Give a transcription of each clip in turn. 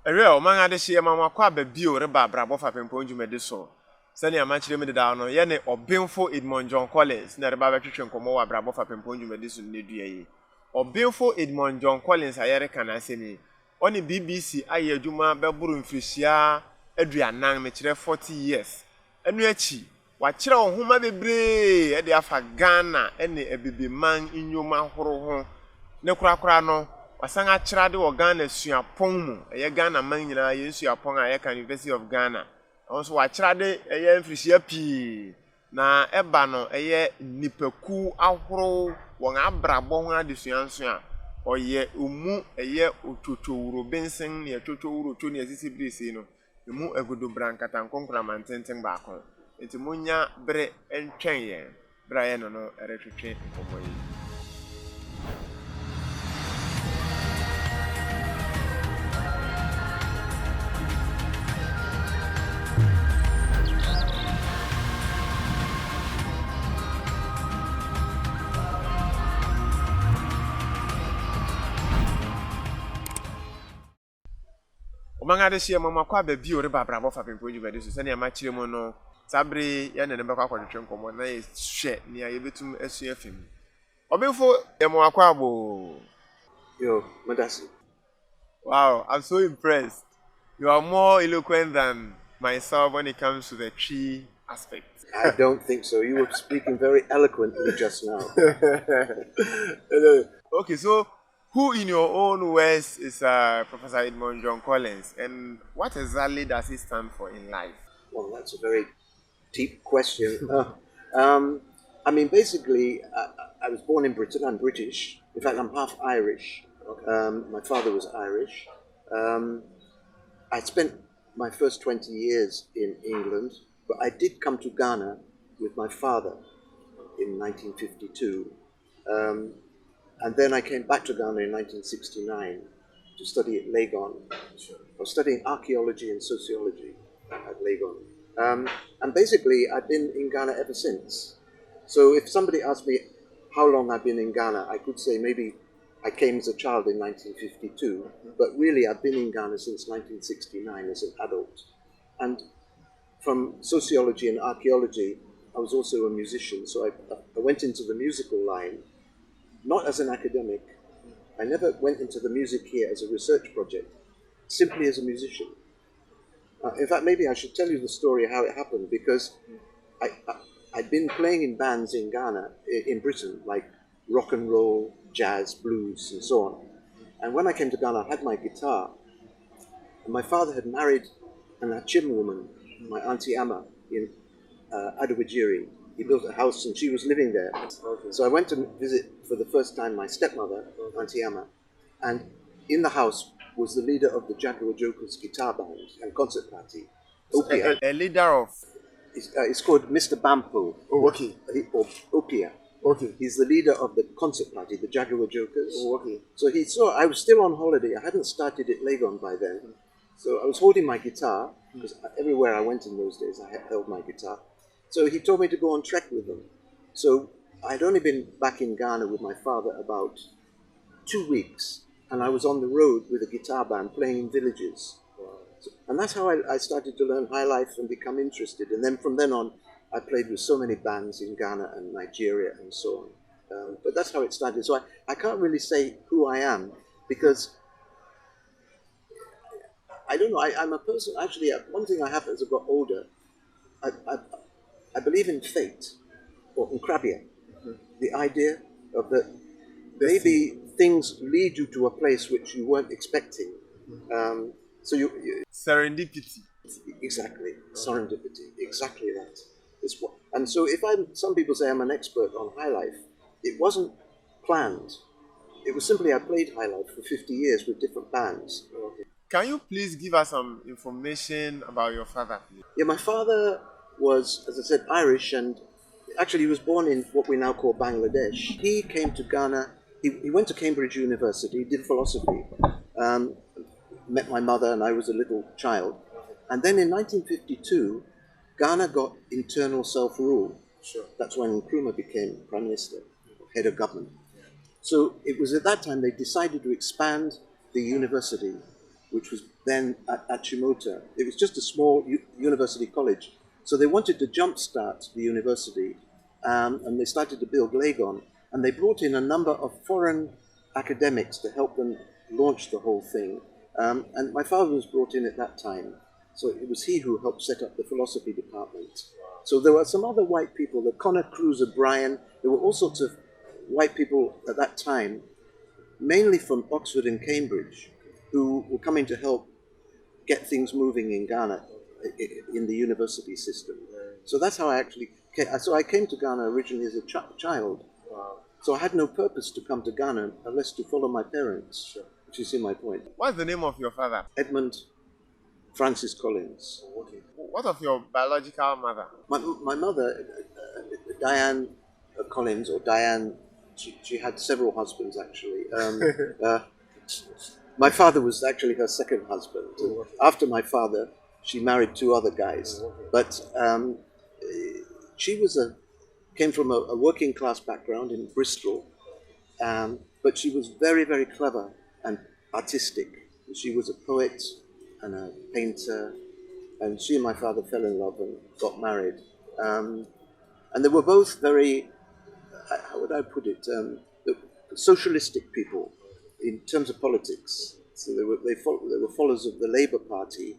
Real man ade hye mama kwa ba bio reba Abrabɔ Fapempong dwumadi so. Sani amachire me da no ye ne Obinfo Edmund John Collins na reba betwetwe nkomo wa Abrabɔ Fapempong dwumadi so ne dua yi. Obinfo Edmund John Collins ayere kana seni. Oni BBC aye adwuma beburu mfirihia aduanan me kire 40 years. Enu achi wa kire ohoma bebre e de afa Ghana ene ebibiman inyoma horo ho. Ne kurakura no wasan akira de wo Ghana suapon mu eye Ghana man nyina ye suapon a ye kan University of Ghana also wakira de eye mfirihia pi na eba no eye nipaku ahoro won abrabɔ ho adesuanso a oye umu eye otwotwowuro bensen ne otwotwowuro to ne asisi brisi no emu agudu brankata nkonkora mantenten ba akon enti munya bre entwen ye bra ye no eretwetwe omoyi. Omanga de hye mama kwa ba bio reba Abrabɔ Fapempong dwumadi so sani amachire mu no sabre ye ne be kwa kwatwetwe nkomo na ye hwe ne ya betum asu afim. Obinfo ye mo akwa abo. Yo, Madasi. Wow, I'm so impressed. You are more eloquent than myself when it comes to the tree aspect. I don't think so. You were speaking very eloquently just now. Okay, so who in your own words is Professor Edmund John Collins, and what exactly does he stand for in life? Well, that's a very deep question. I mean, basically, I was born in Britain. I'm British. In fact, I'm half Irish. My father was Irish. I spent my first 20 years in England, but I did come to Ghana with my father in 1952. And then I came back to Ghana in 1969 to study at Legon. I was studying archaeology and sociology at Legon. And basically, I've been in Ghana ever since. So if somebody asked me how long I've been in Ghana, I could say maybe I came as a child in 1952, but really I've been in Ghana since 1969 as an adult. And from sociology and archaeology, I was also a musician, so I went into the musical line, not as an academic. I never went into the music here as a research project, simply as a musician. In fact, maybe I should tell you the story how it happened, because I'd been playing in bands in Ghana, in Britain, like rock and roll, jazz, blues, and so on. And when I came to Ghana, I had my guitar, and my father had married an Achim woman, my Auntie Amma, in Adawajiri. He built a house and she was living there. Okay. So I went to visit for the first time my stepmother, Auntie Amma, and in the house was the leader of the Jaguar Jokers guitar band and concert party, Opia. A leader of? It's called Mr. Bampo. Oh, okay. Or Opia. Okay. He's the leader of the concert party, the Jaguar Jokers. Oh, okay. So he saw, I was still on holiday. I hadn't started at Legon by then. So I was holding my guitar, because everywhere I went in those days, I held my guitar. So he told me to go on trek with them. So I'd only been back in Ghana with my father about 2 weeks, and I was on the road with a guitar band playing in villages. So, and that's how I started to learn high life and become interested. And then from then on, I played with so many bands in Ghana and Nigeria and so on. But that's how it started. So I can't really say who I am, because I don't know. I'm a person, actually, one thing I have as I got older, I believe in fate, or in Krabia, the idea of that maybe things lead you to a place which you weren't expecting. So you serendipity. Exactly, serendipity. Exactly that. Is what. And so some people say I'm an expert on high life. It wasn't planned. It was simply I played high life for 50 years with different bands. Can you please give us some information about your father? Yeah, my father was, as I said, Irish, and actually he was born in what we now call Bangladesh. He came to Ghana, he went to Cambridge University, did philosophy, met my mother, and I was a little child. And then in 1952, Ghana got internal self-rule. Sure. That's when Nkrumah became Prime Minister, head of government. So it was at that time they decided to expand the university, which was then at Chimota. It was just a small university college. So they wanted to jumpstart the university, and they started to build Legon. And they brought in a number of foreign academics to help them launch the whole thing. And my father was brought in at that time. So it was he who helped set up the philosophy department. So there were some other white people, the Connor Cruz O'Brien, there were all sorts of white people at that time, mainly from Oxford and Cambridge, who were coming to help get things moving in Ghana, in the university system. So that's how I actually came. So I came to Ghana originally as a child. So I had no purpose to come to Ghana unless to follow my parents, if you see my point. What's the name of your father? Edmund Francis Collins. What of your biological mother? My mother, Diane Collins, or Diane, she had several husbands actually. My father was actually her second husband. After my father, she married two other guys. But she came from a working class background in Bristol, but she was very, very clever and artistic. She was a poet and a painter, and she and my father fell in love and got married. And they were both very, how would I put it, socialistic people in terms of politics. So they were followers of the Labour Party.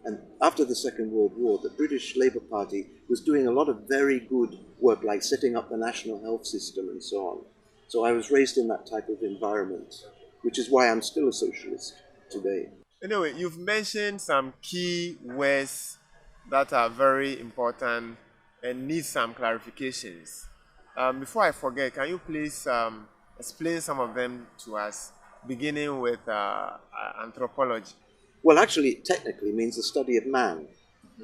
And after the Second World War, the British Labour Party was doing a lot of very good work, like setting up the national health system and so on. So I was raised in that type of environment, which is why I'm still a socialist today. Anyway, you've mentioned some key words that are very important and need some clarifications. Before I forget, can you please explain some of them to us, beginning with anthropology? Well, actually, it technically means the study of man.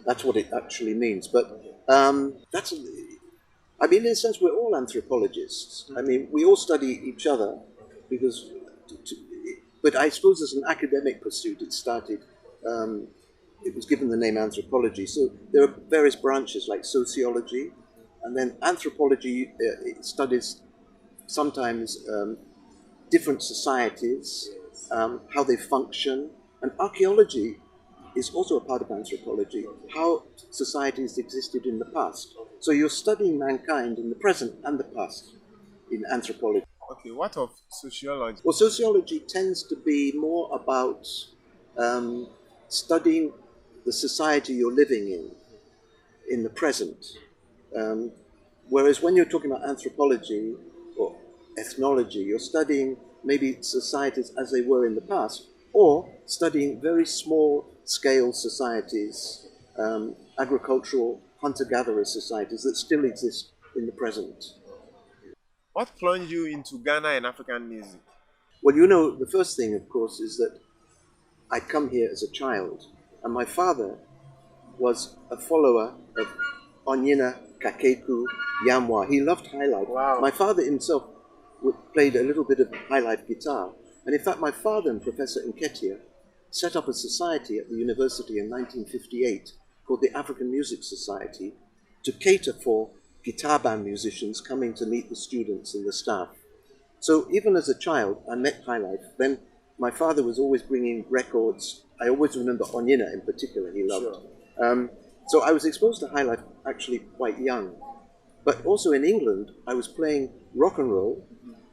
That's what it actually means. But in a sense, we're all anthropologists. I mean, we all study each other because... But I suppose as an academic pursuit, it started, it was given the name anthropology. So there are various branches like sociology, and then anthropology studies sometimes different societies, how they function, and archaeology is also a part of anthropology, how societies existed in the past. So you're studying mankind in the present and the past in anthropology. Okay, what of sociology? Well, sociology tends to be more about studying the society you're living in the present. Whereas when you're talking about anthropology or ethnology, you're studying maybe societies as they were in the past, or studying very small-scale societies, agricultural hunter-gatherer societies that still exist in the present. What plunged you into Ghana and African music? Well, you know, the first thing, of course, is that I'd come here as a child, and my father was a follower of Onyina, Kakeku, Yamwa. He loved highlife. Wow. My father himself played a little bit of highlife guitar. And in fact, my father and Professor Nketia set up a society at the university in 1958 called the African Music Society to cater for guitar band musicians coming to meet the students and the staff. So even as a child, I met highlife. Then my father was always bringing records. I always remember Onyina in particular, he loved. Sure. So I was exposed to highlife actually quite young. But also in England, I was playing rock and roll,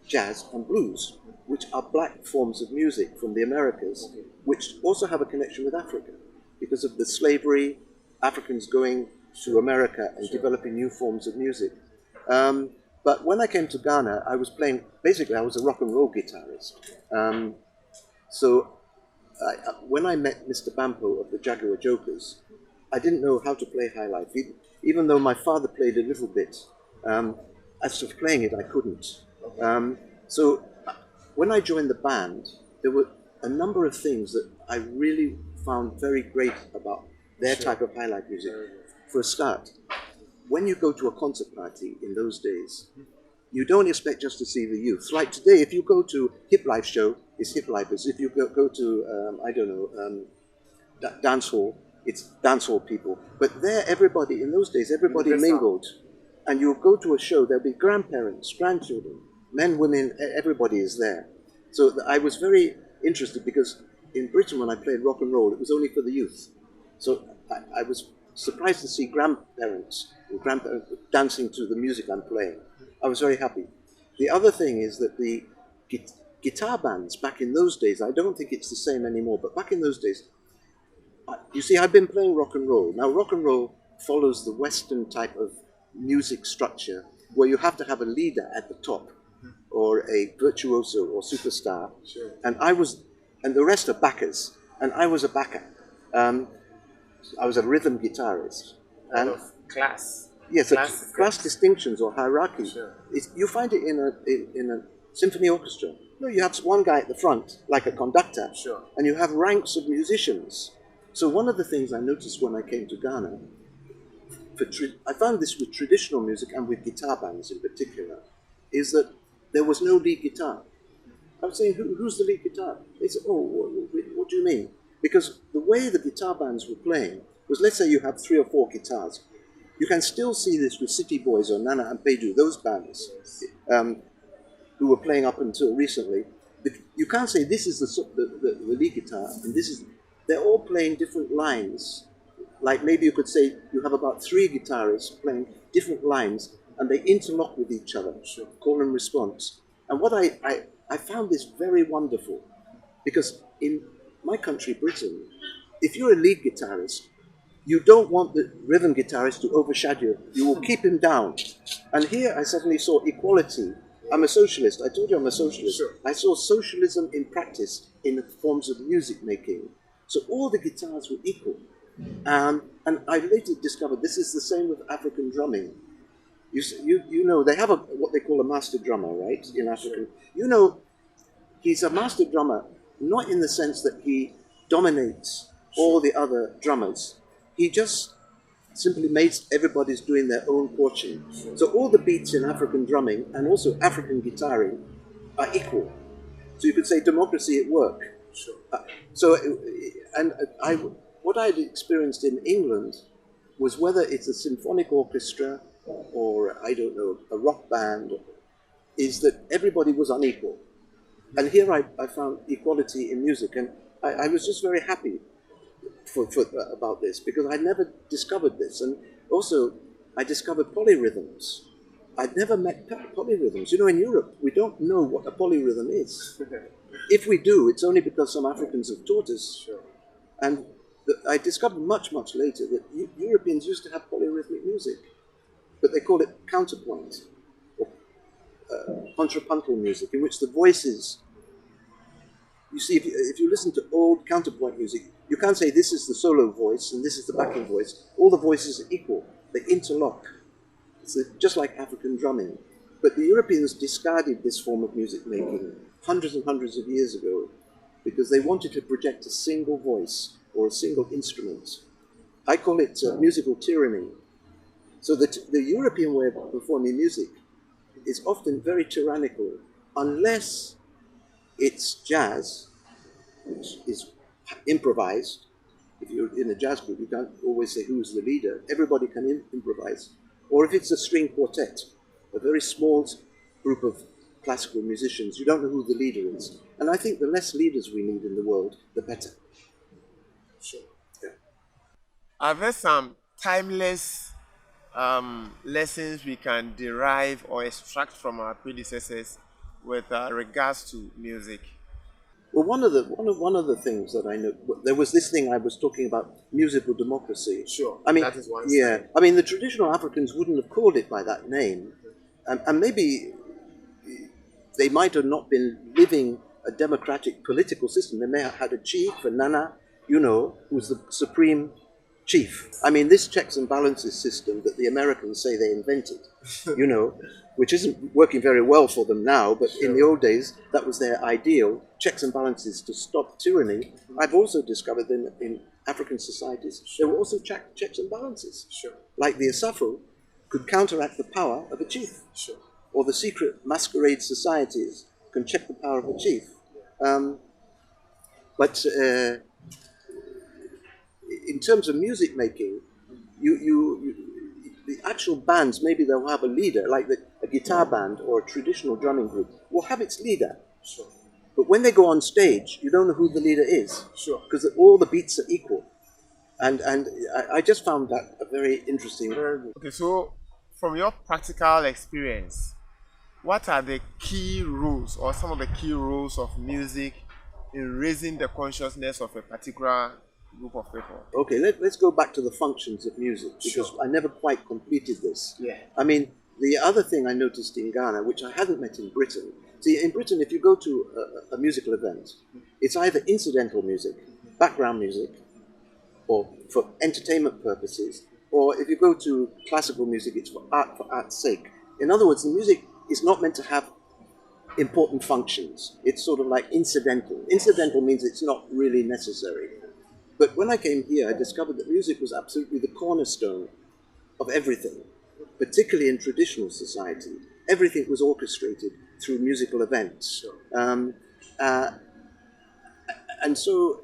jazz, and blues, which are black forms of music from the Americas, which also have a connection with Africa because of the slavery, Africans going to America and developing new forms of music. But when I came to Ghana, I was playing, basically I was a rock and roll guitarist. When I met Mr. Bampo of the Jaguar Jokers, I didn't know how to play highlife. Even though my father played a little bit, as for playing it, I couldn't. So when I joined the band, there were a number of things that I really found very great about their type of highlife music. For a start, when you go to a concert party in those days, you don't expect just to see the youth. Like today, if you go to Hip Life show, it's hip lifers. If you go to, dance hall, it's dance hall people. But there, everybody, in those days, everybody mingled. And you go to a show, there'll be grandparents, grandchildren, men, women, everybody is there. So I was very interested because in Britain when I played rock and roll, it was only for the youth. So I was surprised to see grandparents or grandparents dancing to the music I'm playing. I was very happy. The other thing is that the guitar bands back in those days, I don't think it's the same anymore, but back in those days, you see, I've been playing rock and roll. Now, rock and roll follows the Western type of music structure where you have to have a leader at the top or a virtuoso or superstar. Sure. And the rest are backers. And I was a backer. I was a rhythm guitarist. And Of class. yes, class distinctions or hierarchy. Sure. You find it in a symphony orchestra. No, you have one guy at the front, like a conductor, Sure. and you have ranks of musicians. So one of the things I noticed when I came to Ghana, I found this with traditional music and with guitar bands in particular, is that there was no lead guitar. I was saying, who's the lead guitar? They said, oh, what do you mean? Because the way the guitar bands were playing was, let's say you have 3 or 4 guitars. You can still see this with City Boys or Nana and Peju, those bands who were playing up until recently. You can't say this is the lead guitar and this is... They're all playing different lines. Like maybe you could say you have about 3 guitarists playing different lines and they interlock with each other, call and response. And what I found this very wonderful because in my country, Britain, if you're a lead guitarist, you don't want the rhythm guitarist to overshadow you. You will keep him down. And here I suddenly saw equality. I'm a socialist. I told you I'm a socialist. Sure. I saw socialism in practice in the forms of music making. So all the guitars were equal. And I later discovered this is the same with African drumming. You know, they have what they call a master drummer, right, in African. You know, he's a master drummer, not in the sense that he dominates all the other drummers. He just simply makes everybody's doing their own portion. So all the beats in African drumming and also African guitaring are equal. So you could say democracy at work. Sure. What I had experienced in England was whether it's a symphonic orchestra or, I don't know, a rock band, is that everybody was unequal. And here I found equality in music. And I was just very happy about this because I never discovered this. And also, I discovered polyrhythms. I'd never met polyrhythms. You know, in Europe, we don't know what a polyrhythm is. If we do, it's only because some Africans have taught us. Sure. And I discovered much, much later that Europeans used to have polyrhythmic music, but they call it counterpoint or contrapuntal music, in which the voices... You see, if you listen to old counterpoint music, you can't say this is the solo voice and this is the backing voice. All the voices are equal. They interlock. It's just like African drumming. But the Europeans discarded this form of music making hundreds and hundreds of years ago because they wanted to project a single voice or a single instrument. I call it musical tyranny. So the European way of performing music is often very tyrannical unless it's jazz, which is improvised. If you're in a jazz group, you can't always say who's the leader. Everybody can improvise. Or if it's a string quartet, a very small group of classical musicians, you don't know who the leader is. And I think the less leaders we need in the world, the better. Sure. Yeah. Are there some timeless lessons we can derive or extract from our predecessors with regards to music? Well, one of the things that I know, there was this thing I was talking about, musical democracy. Sure. I mean, that is one yeah. side. I mean, the traditional Africans wouldn't have called it by that name, and maybe they might have not been living a democratic political system. They may have had a chief, a nana, you know, who's the supreme chief. I mean, this checks and balances system that the Americans say they invented, you know, which isn't working very well for them now, but in the old days, that was their ideal, checks and balances to stop tyranny. I've also discovered that in African societies, there were also checks and balances. Sure. Like the Asafo could counteract the power of a chief. Sure. Or the secret masquerade societies can check the power of a chief. But in terms of music making, the actual bands, maybe they'll have a leader, like a guitar band or a traditional drumming group, will have its leader. Sure. But when they go on stage, you don't know who the leader is. Sure. Because all the beats are equal. And I just found that a very interesting. Very good. Okay, so from your practical experience, what are the key roles or some of the key roles of music in raising the consciousness of a particular group of people? Okay, let's go back to the functions of music, because Sure. I never quite completed this. Yeah. I mean, the other thing I noticed in Ghana, which I hadn't met in Britain, see, in Britain, if you go to a musical event, it's either incidental music, background music, or for entertainment purposes, or if you go to classical music, it's for art's sake. In other words, the music is not meant to have important functions. It's sort of like incidental. Incidental means it's not really necessary. But when I came here, I discovered that music was absolutely the cornerstone of everything, particularly in traditional society. Everything was orchestrated through musical events. And so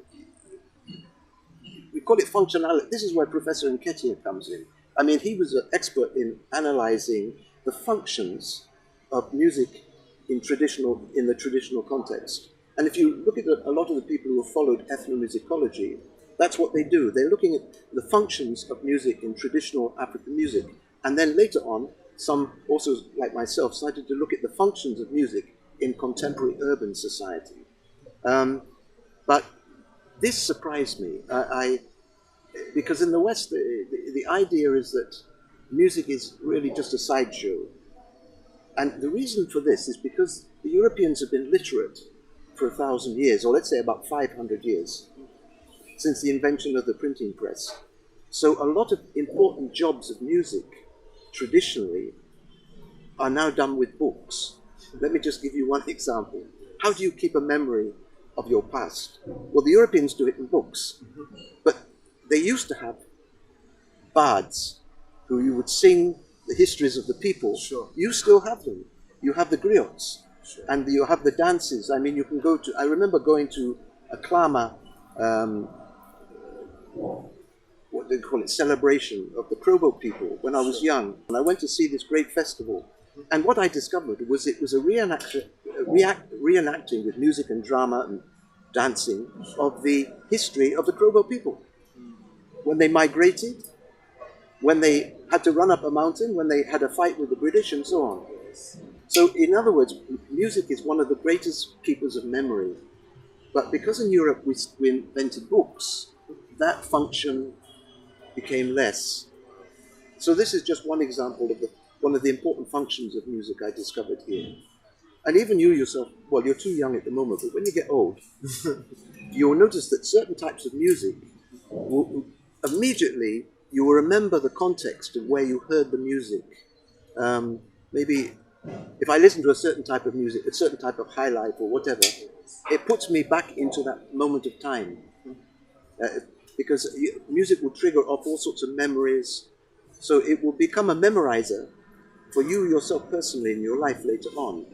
we call it functionality. This is where Professor Nketiah comes in. I mean, he was an expert in analyzing the functions of music in the traditional context. And if you look at a lot of the people who have followed ethnomusicology, that's what they do. They're looking at the functions of music in traditional African music. And then later on, some also, like myself, started to look at the functions of music in contemporary urban society. But this surprised me. Because in the West, the idea is that music is really just a sideshow. And the reason for this is because the Europeans have been literate for 1,000 years, or let's say about 500 years, since the invention of the printing press. So a lot of important jobs of music, traditionally, are now done with books. Let me just give you one example. How do you keep a memory of your past? Well, the Europeans do it in books. But they used to have bards who you would sing the histories of the people. Sure. You still have them. You have the griots. Sure. And you have the dances. I mean, you can go to... I remember going to a Klama, what do they call it, celebration of the Krobo people when I was young. And I went to see this great festival. And what I discovered was it was a reenacting with music and drama and dancing of the history of the Krobo people. When they migrated, when they had to run up a mountain, when they had a fight with the British, and so on. So, in other words, music is one of the greatest keepers of memory. But because in Europe we invented books, that function became less. So this is just one example of one of the important functions of music I discovered here. And even you yourself, well, you're too young at the moment, but when you get old, you'll notice that certain types of music immediately you will remember the context of where you heard the music. Maybe if I listen to a certain type of music, a certain type of high life or whatever, it puts me back into that moment of time. Because music will trigger off all sorts of memories. So it will become a memorizer for you yourself personally in your life later on.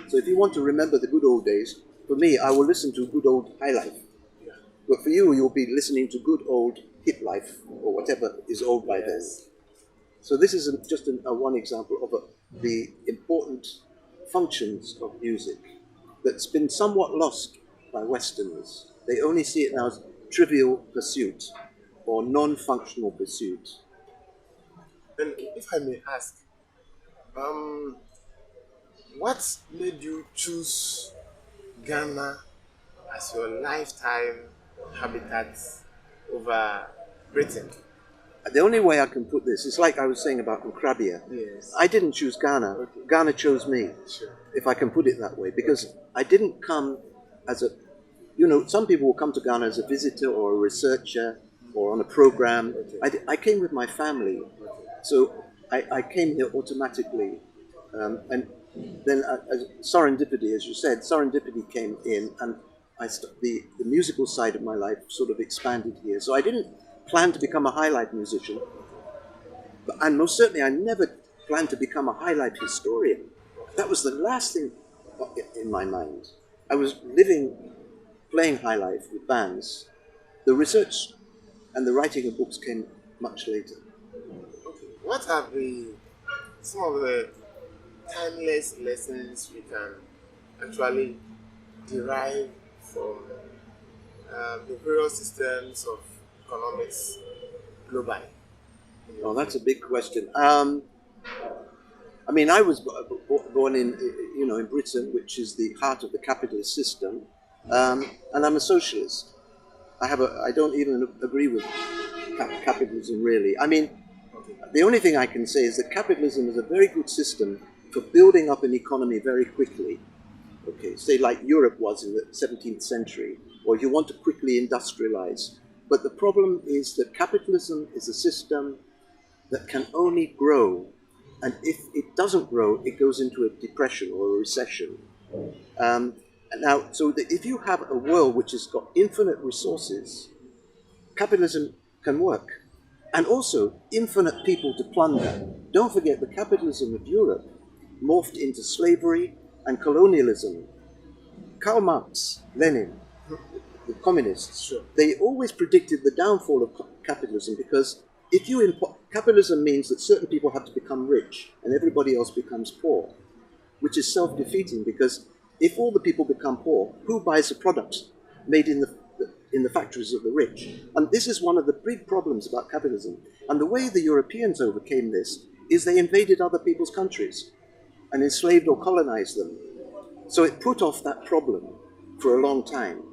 So if you want to remember the good old days, for me, I will listen to good old high life. But for you, you'll be listening to good old hip life, or whatever is old by then. So this is just one example of the important functions of music that's been somewhat lost by Westerners. They only see it now as trivial pursuit or non-functional pursuit. And if I may ask, what made you choose Ghana as your lifetime habitat over Britain? The only way I can put this is like I was saying about Abrabɔ. Yes. I didn't choose Ghana. Okay. Ghana chose me, Sure. if I can put it that way, because I didn't come as a... some people will come to Ghana as a visitor or a researcher or on a program. Okay. I came with my family. So I came here automatically. And then serendipity, as you said, serendipity came in, and the musical side of my life sort of expanded here. So I didn't plan to become a high-life musician, and most certainly I never planned to become a high-life historian. That was the last thing in my mind. I was playing high-life with bands. The research and the writing of books came much later. What are some of the timeless lessons we can actually derive from the various systems of economics globally? Oh, that's a big question. I mean, I was born in, in Britain, which is the heart of the capitalist system, and I'm a socialist. I don't even agree with capitalism, really. I mean, the only thing I can say is that capitalism is a very good system for building up an economy very quickly. Okay, say like Europe was in the 17th century, or you want to quickly industrialize. But the problem is that capitalism is a system that can only grow, and if it doesn't grow, it goes into a depression or a recession. Now, so that if you have a world which has got infinite resources, capitalism can work. And also, infinite people to plunder. Don't forget the capitalism of Europe morphed into slavery and colonialism. Karl Marx, Lenin, the communists, Sure. they always predicted the downfall of capitalism because if you capitalism means that certain people have to become rich and everybody else becomes poor, which is self-defeating because if all the people become poor, who buys the products made in the factories of the rich? And this is one of the big problems about capitalism. And the way the Europeans overcame this is they invaded other people's countries and enslaved or colonized them. So it put off that problem for a long time.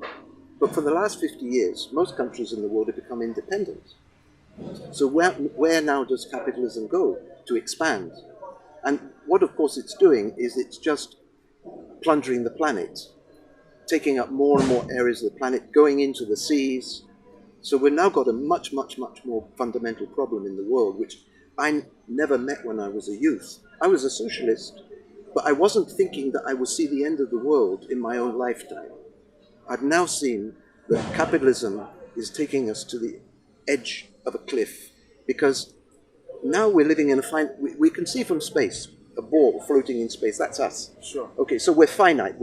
But for the last 50 years, most countries in the world have become independent. So where now does capitalism go to expand? And what, of course, it's doing is it's just plundering the planet, taking up more and more areas of the planet, going into the seas. So we've now got a much, much, much more fundamental problem in the world, which I never met when I was a youth. I was a socialist, but I wasn't thinking that I would see the end of the world in my own lifetime. I've now seen that capitalism is taking us to the edge of a cliff because now we're living in we can see from space a ball floating in space. That's us. Sure. Okay, so we're finite.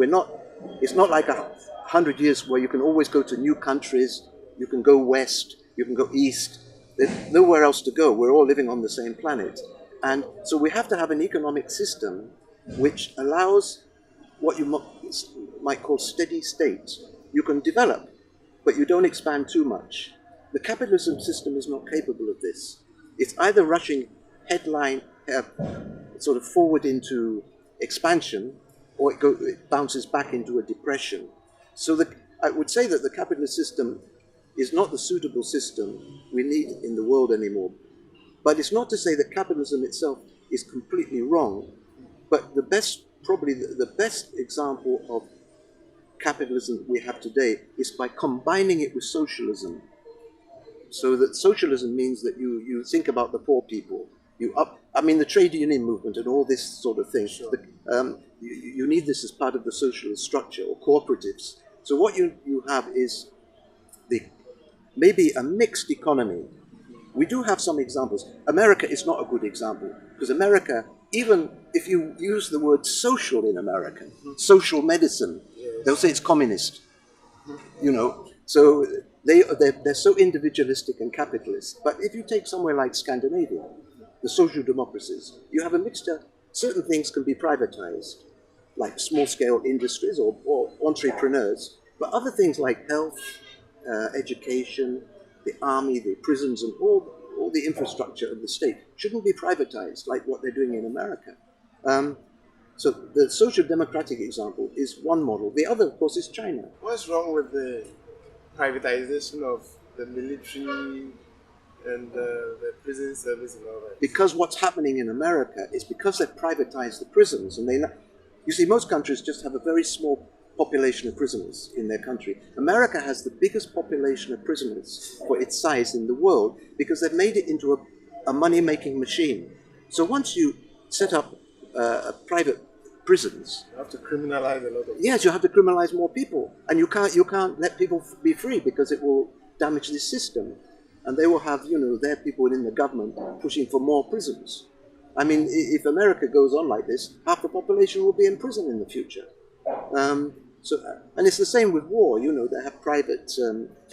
It's not like 100 years where you can always go to new countries. You can go west. You can go east. There's nowhere else to go. We're all living on the same planet. And so we have to have an economic system which allows what you might call steady state. You can develop, but you don't expand too much. The capitalism system is not capable of this. It's either rushing headline, sort of forward into expansion, or it bounces back into a depression. So I would say that the capitalist system is not the suitable system we need in the world anymore. But it's not to say that capitalism itself is completely wrong. But probably the best example of capitalism we have today is by combining it with socialism. So that socialism means that you think about the poor people. The trade union movement and all this sort of thing. Sure. You need this as part of the socialist structure or cooperatives. So what you have is maybe a mixed economy. We do have some examples. America is not a good example because America, even if you use the word social in America, social medicine, they'll say it's communist. So they're so individualistic and capitalist. But if you take somewhere like Scandinavia, the social democracies, you have a mixture. Certain things can be privatized, like small-scale industries or entrepreneurs. But other things like health, education, the army, the prisons, and all the infrastructure of the state shouldn't be privatized like what they're doing in America. So the social democratic example is one model. The other, of course, is China. What's wrong with the privatization of the military and the prison service and all that? Because what's happening in America is because they've privatized the prisons, and you see, most countries just have a very small population of prisoners in their country. America has the biggest population of prisoners for its size in the world because they've made it into a money-making machine. So once you set up private prisons, You have to criminalize a lot of people. yes, you have to criminalize more people, and you can't let people be free because it will damage this system, and they will have their people in the government pushing for more prisons. I mean, if America goes on like this, half the population will be in prison in the future. And it's the same with war. They have private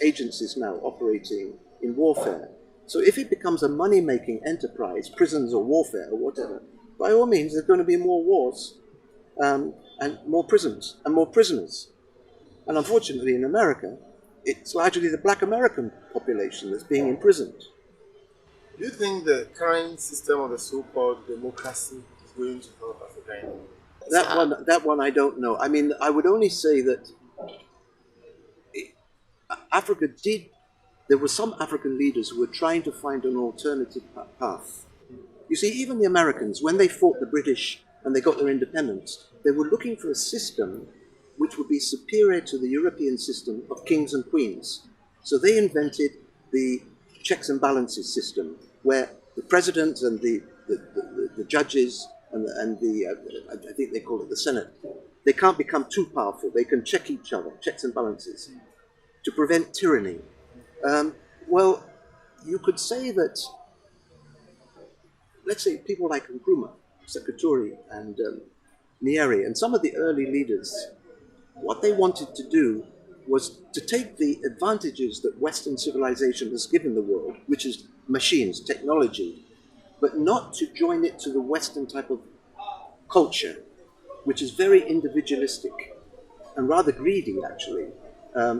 agencies now operating in warfare. So if it becomes a money-making enterprise, prisons or warfare or whatever, by all means, there's going to be more wars and more prisons and more prisoners. And unfortunately, in America, it's largely the black American population that's being imprisoned. Do you think the current system of the so-called democracy is going to help Africa in That one I don't know. I mean, I would only say that Africa did. There were some African leaders who were trying to find an alternative path. You see, even the Americans, when they fought the British and they got their independence, they were looking for a system which would be superior to the European system of kings and queens. So they invented the checks and balances system, where the president and the judges and I think they call it the Senate, they can't become too powerful. They can check each other, checks and balances, to prevent tyranny. Well, you could say that, let's say people like Nkrumah, Sekaturi, and Nyeri, and some of the early leaders, what they wanted to do was to take the advantages that Western civilization has given the world, which is machines, technology, but not to join it to the Western type of culture, which is very individualistic and rather greedy, actually.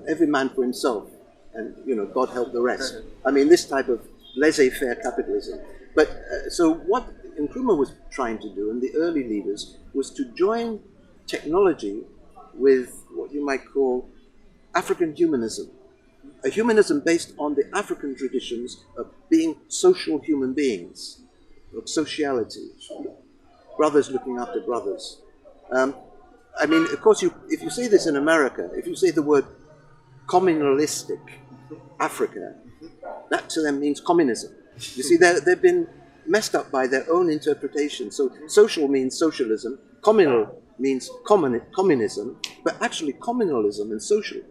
Every man for himself, and God help the rest. I mean, this type of laissez-faire capitalism. But so what Nkrumah was trying to do, and the early leaders, was to join technology with what you might call African humanism, a humanism based on the African traditions of being social human beings, of sociality, brothers looking after brothers. I mean, of course, if you say this in America, if you say the word communalistic Africa, that to them means communism. You see, they've been messed up by their own interpretation. So social means socialism, communal means communism, but actually communalism and social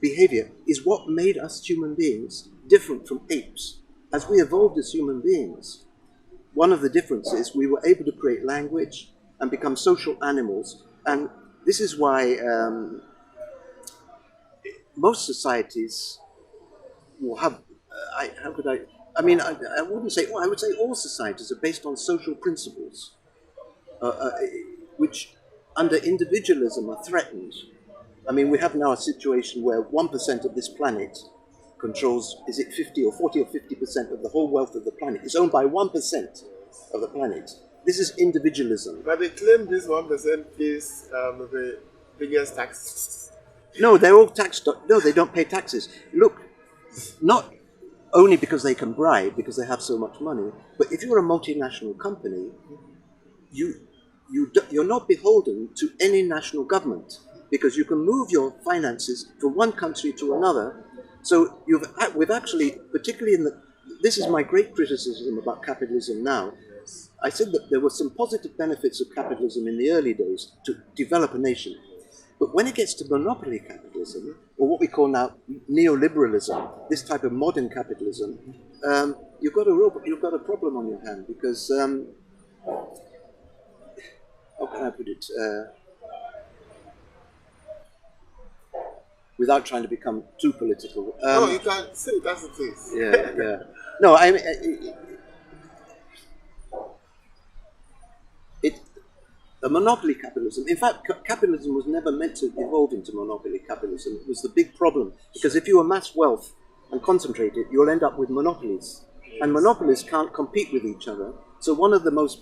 behavior is what made us human beings different from apes. As we evolved as human beings, one of the differences, we were able to create language and become social animals. And this is why most societies will have, I wouldn't say, I would say all societies are based on social principles, which under individualism are threatened. I mean, we have now a situation where 1% of this planet controls, is it 50 or 40 or 50% of the whole wealth of the planet is owned by 1% of the planet. This is individualism. But they claim this 1% pays the biggest taxes. No, they're all taxed. No, they don't pay taxes. Look, not only because they can bribe, because they have so much money, but if you're a multinational company, you're not beholden to any national government, because you can move your finances from one country to another. So we've actually, particularly this is my great criticism about capitalism now. I said that there were some positive benefits of capitalism in the early days to develop a nation. But when it gets to monopoly capitalism, or what we call now neoliberalism, this type of modern capitalism, you've got a problem on your hand, because how can I put it? Without trying to become too political. No, you can say that's the case. Yeah. No, I mean, a monopoly capitalism. In fact, capitalism was never meant to evolve into monopoly capitalism. It was the big problem, because if you amass wealth and concentrate it, you'll end up with monopolies, and monopolies can't compete with each other. So one of the most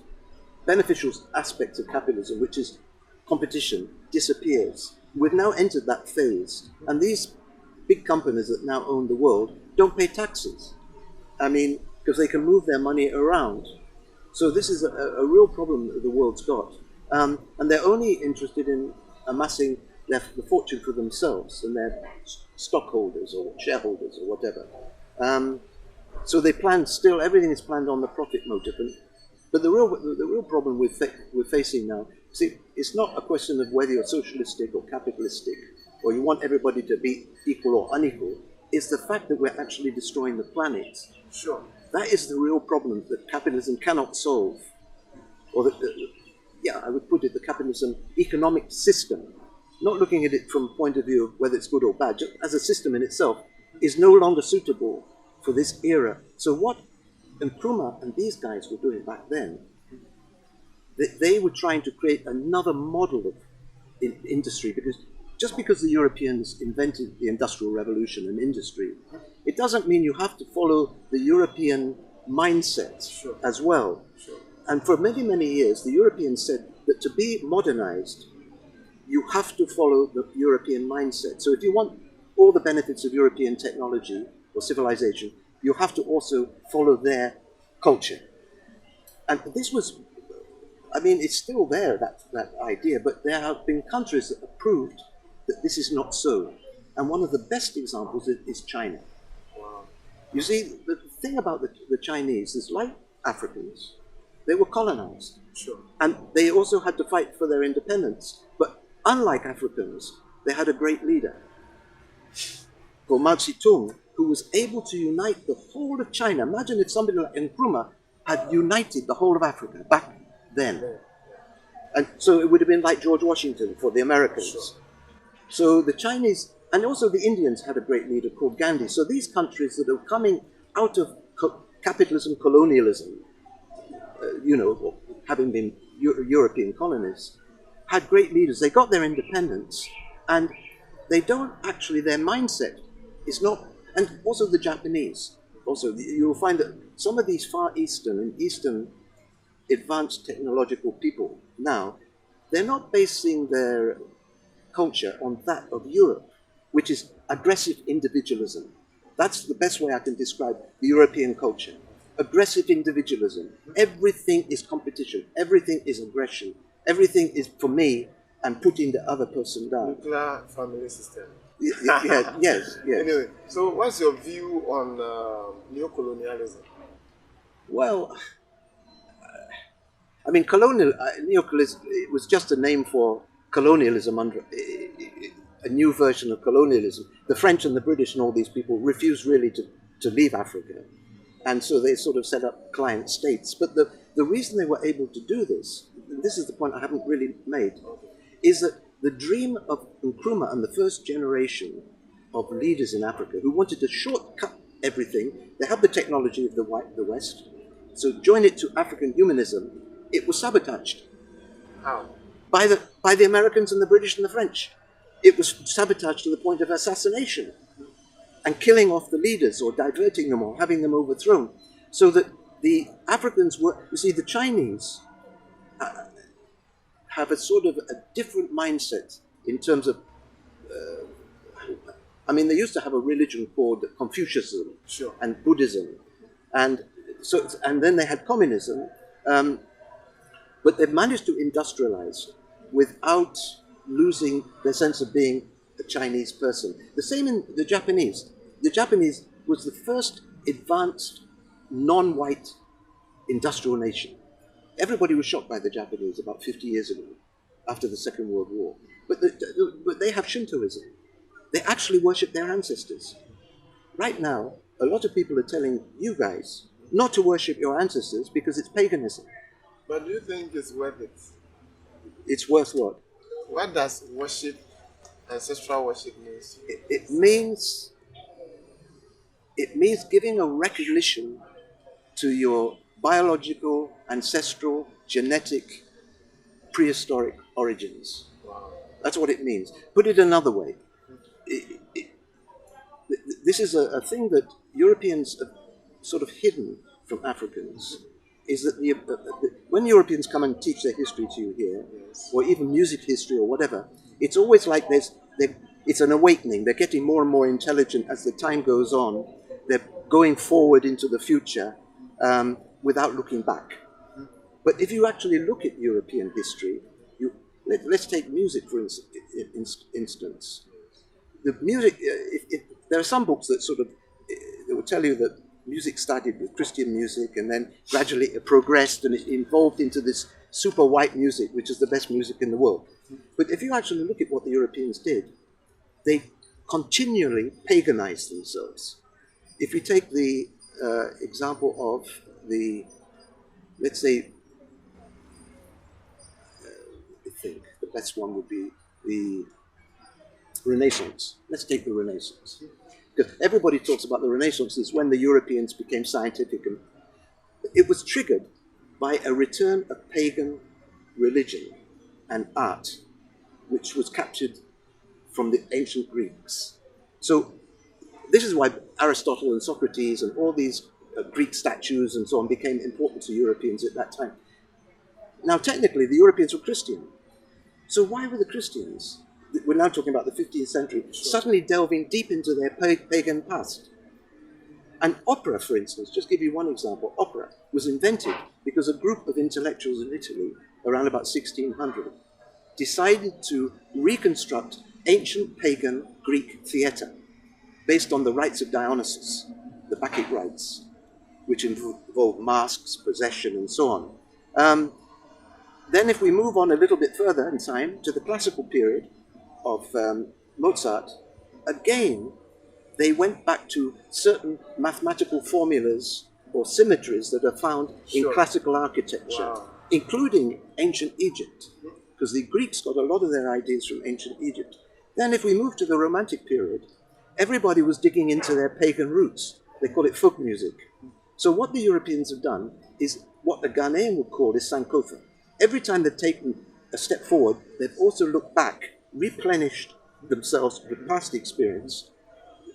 beneficial aspects of capitalism, which is competition, disappears. We've now entered that phase, and these big companies that now own the world don't pay taxes. I mean, because they can move their money around. So this is a real problem that the world's got. And they're only interested in amassing the fortune for themselves and their stockholders or shareholders or whatever. So they plan still, everything is planned on the profit motive. But the real problem we're facing now, see, it's not a question of whether you're socialistic or capitalistic, or you want everybody to be equal or unequal. It's the fact that we're actually destroying the planet. Sure. That is the real problem that capitalism cannot solve. Or I would put it, the capitalism economic system, not looking at it from a point of view of whether it's good or bad, just as a system in itself, is no longer suitable for this era. So what Nkrumah and these guys were doing back then, they were trying to create another model of industry, because just because the Europeans invented the Industrial Revolution and industry, it doesn't mean you have to follow the European mindset as well. And for many, many years, the Europeans said that to be modernized, you have to follow the European mindset. So if you want all the benefits of European technology or civilization, you have to also follow their culture. And this was, I mean, it's still there, that idea, but there have been countries that have proved that this is not so. And one of the best examples is China. Wow. You see, the thing about the Chinese is, like Africans, they were colonized. Sure. And they also had to fight for their independence. But unlike Africans, they had a great leader called Mao Zedong, who was able to unite the whole of China. Imagine if somebody like Nkrumah had united the whole of Africa back then. And so it would have been like George Washington for the Americans. Sure. So the Chinese, and also the Indians had a great leader called Gandhi. So these countries that are coming out of capitalism, colonialism, having been European colonies, had great leaders. They got their independence, and they don't actually, their mindset is not, and also the Japanese. Also, you'll find that some of these Far Eastern and Eastern advanced technological people now, they're not basing their culture on that of Europe, which is aggressive individualism. That's the best way I can describe the European culture. Aggressive individualism. Everything is competition. Everything is aggression. Everything is for me and putting the other person down. Nuclear family system. Yes. Anyway, so what's your view on neocolonialism? Well, I mean, neocolonialism, it was just a name for colonialism, under a new version of colonialism. The French and the British and all these people refused really to leave Africa. And so they sort of set up client states. But the reason they were able to do this, and this is the point I haven't really made, is that the dream of Nkrumah and the first generation of leaders in Africa who wanted to shortcut everything, they have the technology of the West, so join it to African humanism, it was sabotaged. How? By the Americans and the British and the French. It was sabotaged to the point of assassination and killing off the leaders or diverting them or having them overthrown. So that the Africans were, you see, the Chinese have a sort of a different mindset in terms of, I mean, they used to have a religion called Confucianism and Buddhism. And then they had communism, but they managed to industrialize without losing their sense of being a Chinese person. The same in the Japanese. The Japanese was the first advanced non-white industrial nation. Everybody was shocked by the Japanese about 50 years ago, after the Second World War. But they have Shintoism. They actually worship their ancestors. Right now, a lot of people are telling you guys not to worship your ancestors because it's paganism. But do you think it's worth it? It's worth what? What does ancestral worship mean? It means giving a recognition to your biological, ancestral, genetic, prehistoric origins. Wow. That's what it means. Put it another way. This is a thing that Europeans have sort of hidden from Africans, is that when Europeans come and teach their history to you here, or even music history or whatever, it's always like it's an awakening. They're getting more and more intelligent as the time goes on. They're going forward into the future without looking back. But if you actually look at European history, let's take music for instance. The music, there are some books that that will tell you that music started with Christian music and then gradually it progressed and it evolved into this super white music, which is the best music in the world. But if you actually look at what the Europeans did, they continually paganized themselves. If you take the example of let's say, I think the best one would be the Renaissance. Let's take the Renaissance. Because everybody talks about the Renaissance is when the Europeans became scientific. And it was triggered by a return of pagan religion and art, which was captured from the ancient Greeks. So this is why Aristotle and Socrates and all these Greek statues and so on became important to Europeans at that time. Now, technically, the Europeans were Christian. So why were the Christians, we're now talking about the 15th century, suddenly delving deep into their pagan past? And opera, for instance, just give you one example, opera was invented because a group of intellectuals in Italy around about 1600 decided to reconstruct ancient pagan Greek theatre based on the rites of Dionysus, the Bacchic rites, which involved masks, possession, and so on. Then if we move on a little bit further in time to the classical period of Mozart, again, they went back to certain mathematical formulas or symmetries that are found in classical architecture, including ancient Egypt, because the Greeks got a lot of their ideas from ancient Egypt. Then if we move to the Romantic period, everybody was digging into their pagan roots. They call it folk music. So what the Europeans have done is what a Ghanaian would call is Sankofa. Every time they've taken a step forward, they've also looked back, replenished themselves with past experience.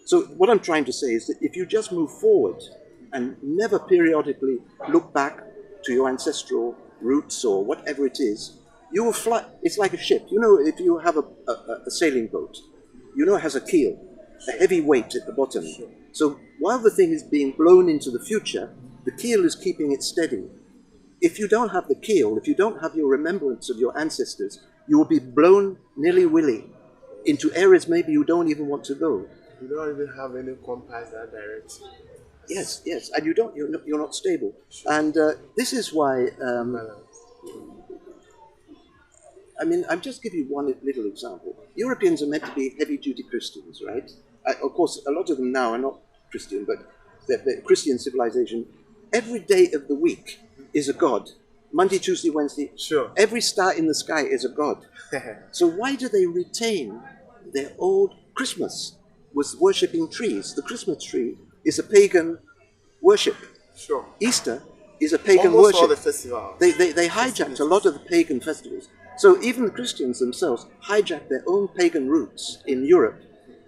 So what I'm trying to say is that if you just move forward and never periodically look back to your ancestral roots or whatever it is, you will fly. It's like a ship. You know, if you have a sailing boat, you know it has a keel, a heavy weight at the bottom. So while the thing is being blown into the future, the keel is keeping it steady. If you don't have the keel, if you don't have your remembrance of your ancestors, you will be blown nilly-willy into areas maybe you don't even want to go. You don't even have any compass that directs you. Yes, and you're not stable. And this is why, I'll just give you one little example. Europeans are meant to be heavy-duty Christians, right? Of course, a lot of them now are not Christian, but they're Christian civilization. Every day of the week is a god. Monday, Tuesday, Wednesday. Sure. Every star in the sky is a god. So why do they retain their old Christmas? Was worshipping trees. The Christmas tree is a pagan worship. Sure. Easter is a pagan almost worship. All the festivals. They hijacked a lot of the pagan festivals. So even the Christians themselves hijacked their own pagan roots in Europe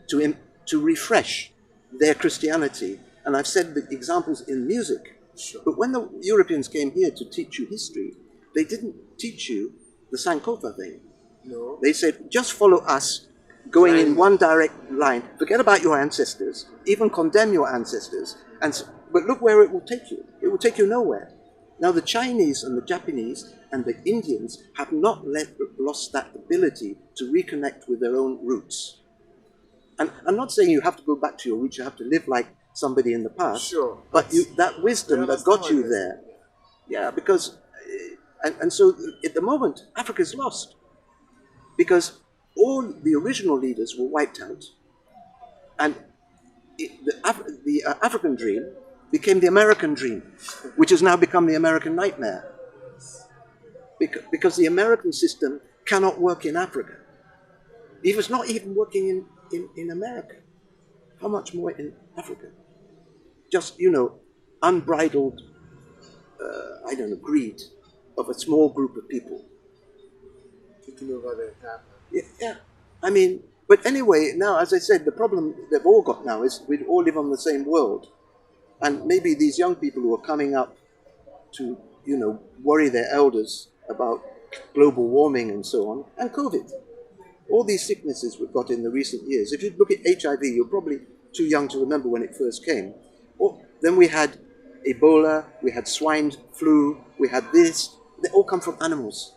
to refresh their Christianity. And I've said the examples in music. Sure. But when the Europeans came here to teach you history, they didn't teach you the Sankofa thing. No. They said, just follow us, going in one direct line. Forget about your ancestors, even condemn your ancestors. But look where it will take you. It will take you nowhere. Now the Chinese and the Japanese and the Indians have not lost that ability to reconnect with their own roots. And I'm not saying you have to go back to your roots, you have to live like somebody in the past. Sure. But that wisdom that got you there. Yeah, because, and so at the moment, Africa's lost. Because all the original leaders were wiped out. And the African dream became the American dream, which has now become the American nightmare. Because the American system cannot work in Africa. If it's not even working in America, how much more in Africa? Just, unbridled, greed of a small group of people. Taking over the entire. Yeah. But anyway, now, as I said, the problem they've all got now is we all live on the same world. And maybe these young people who are coming up to, worry their elders about global warming and so on, and COVID. All these sicknesses we've got in the recent years. If you look at HIV, you're probably too young to remember when it first came. Then we had Ebola, we had swine flu, we had this. They all come from animals.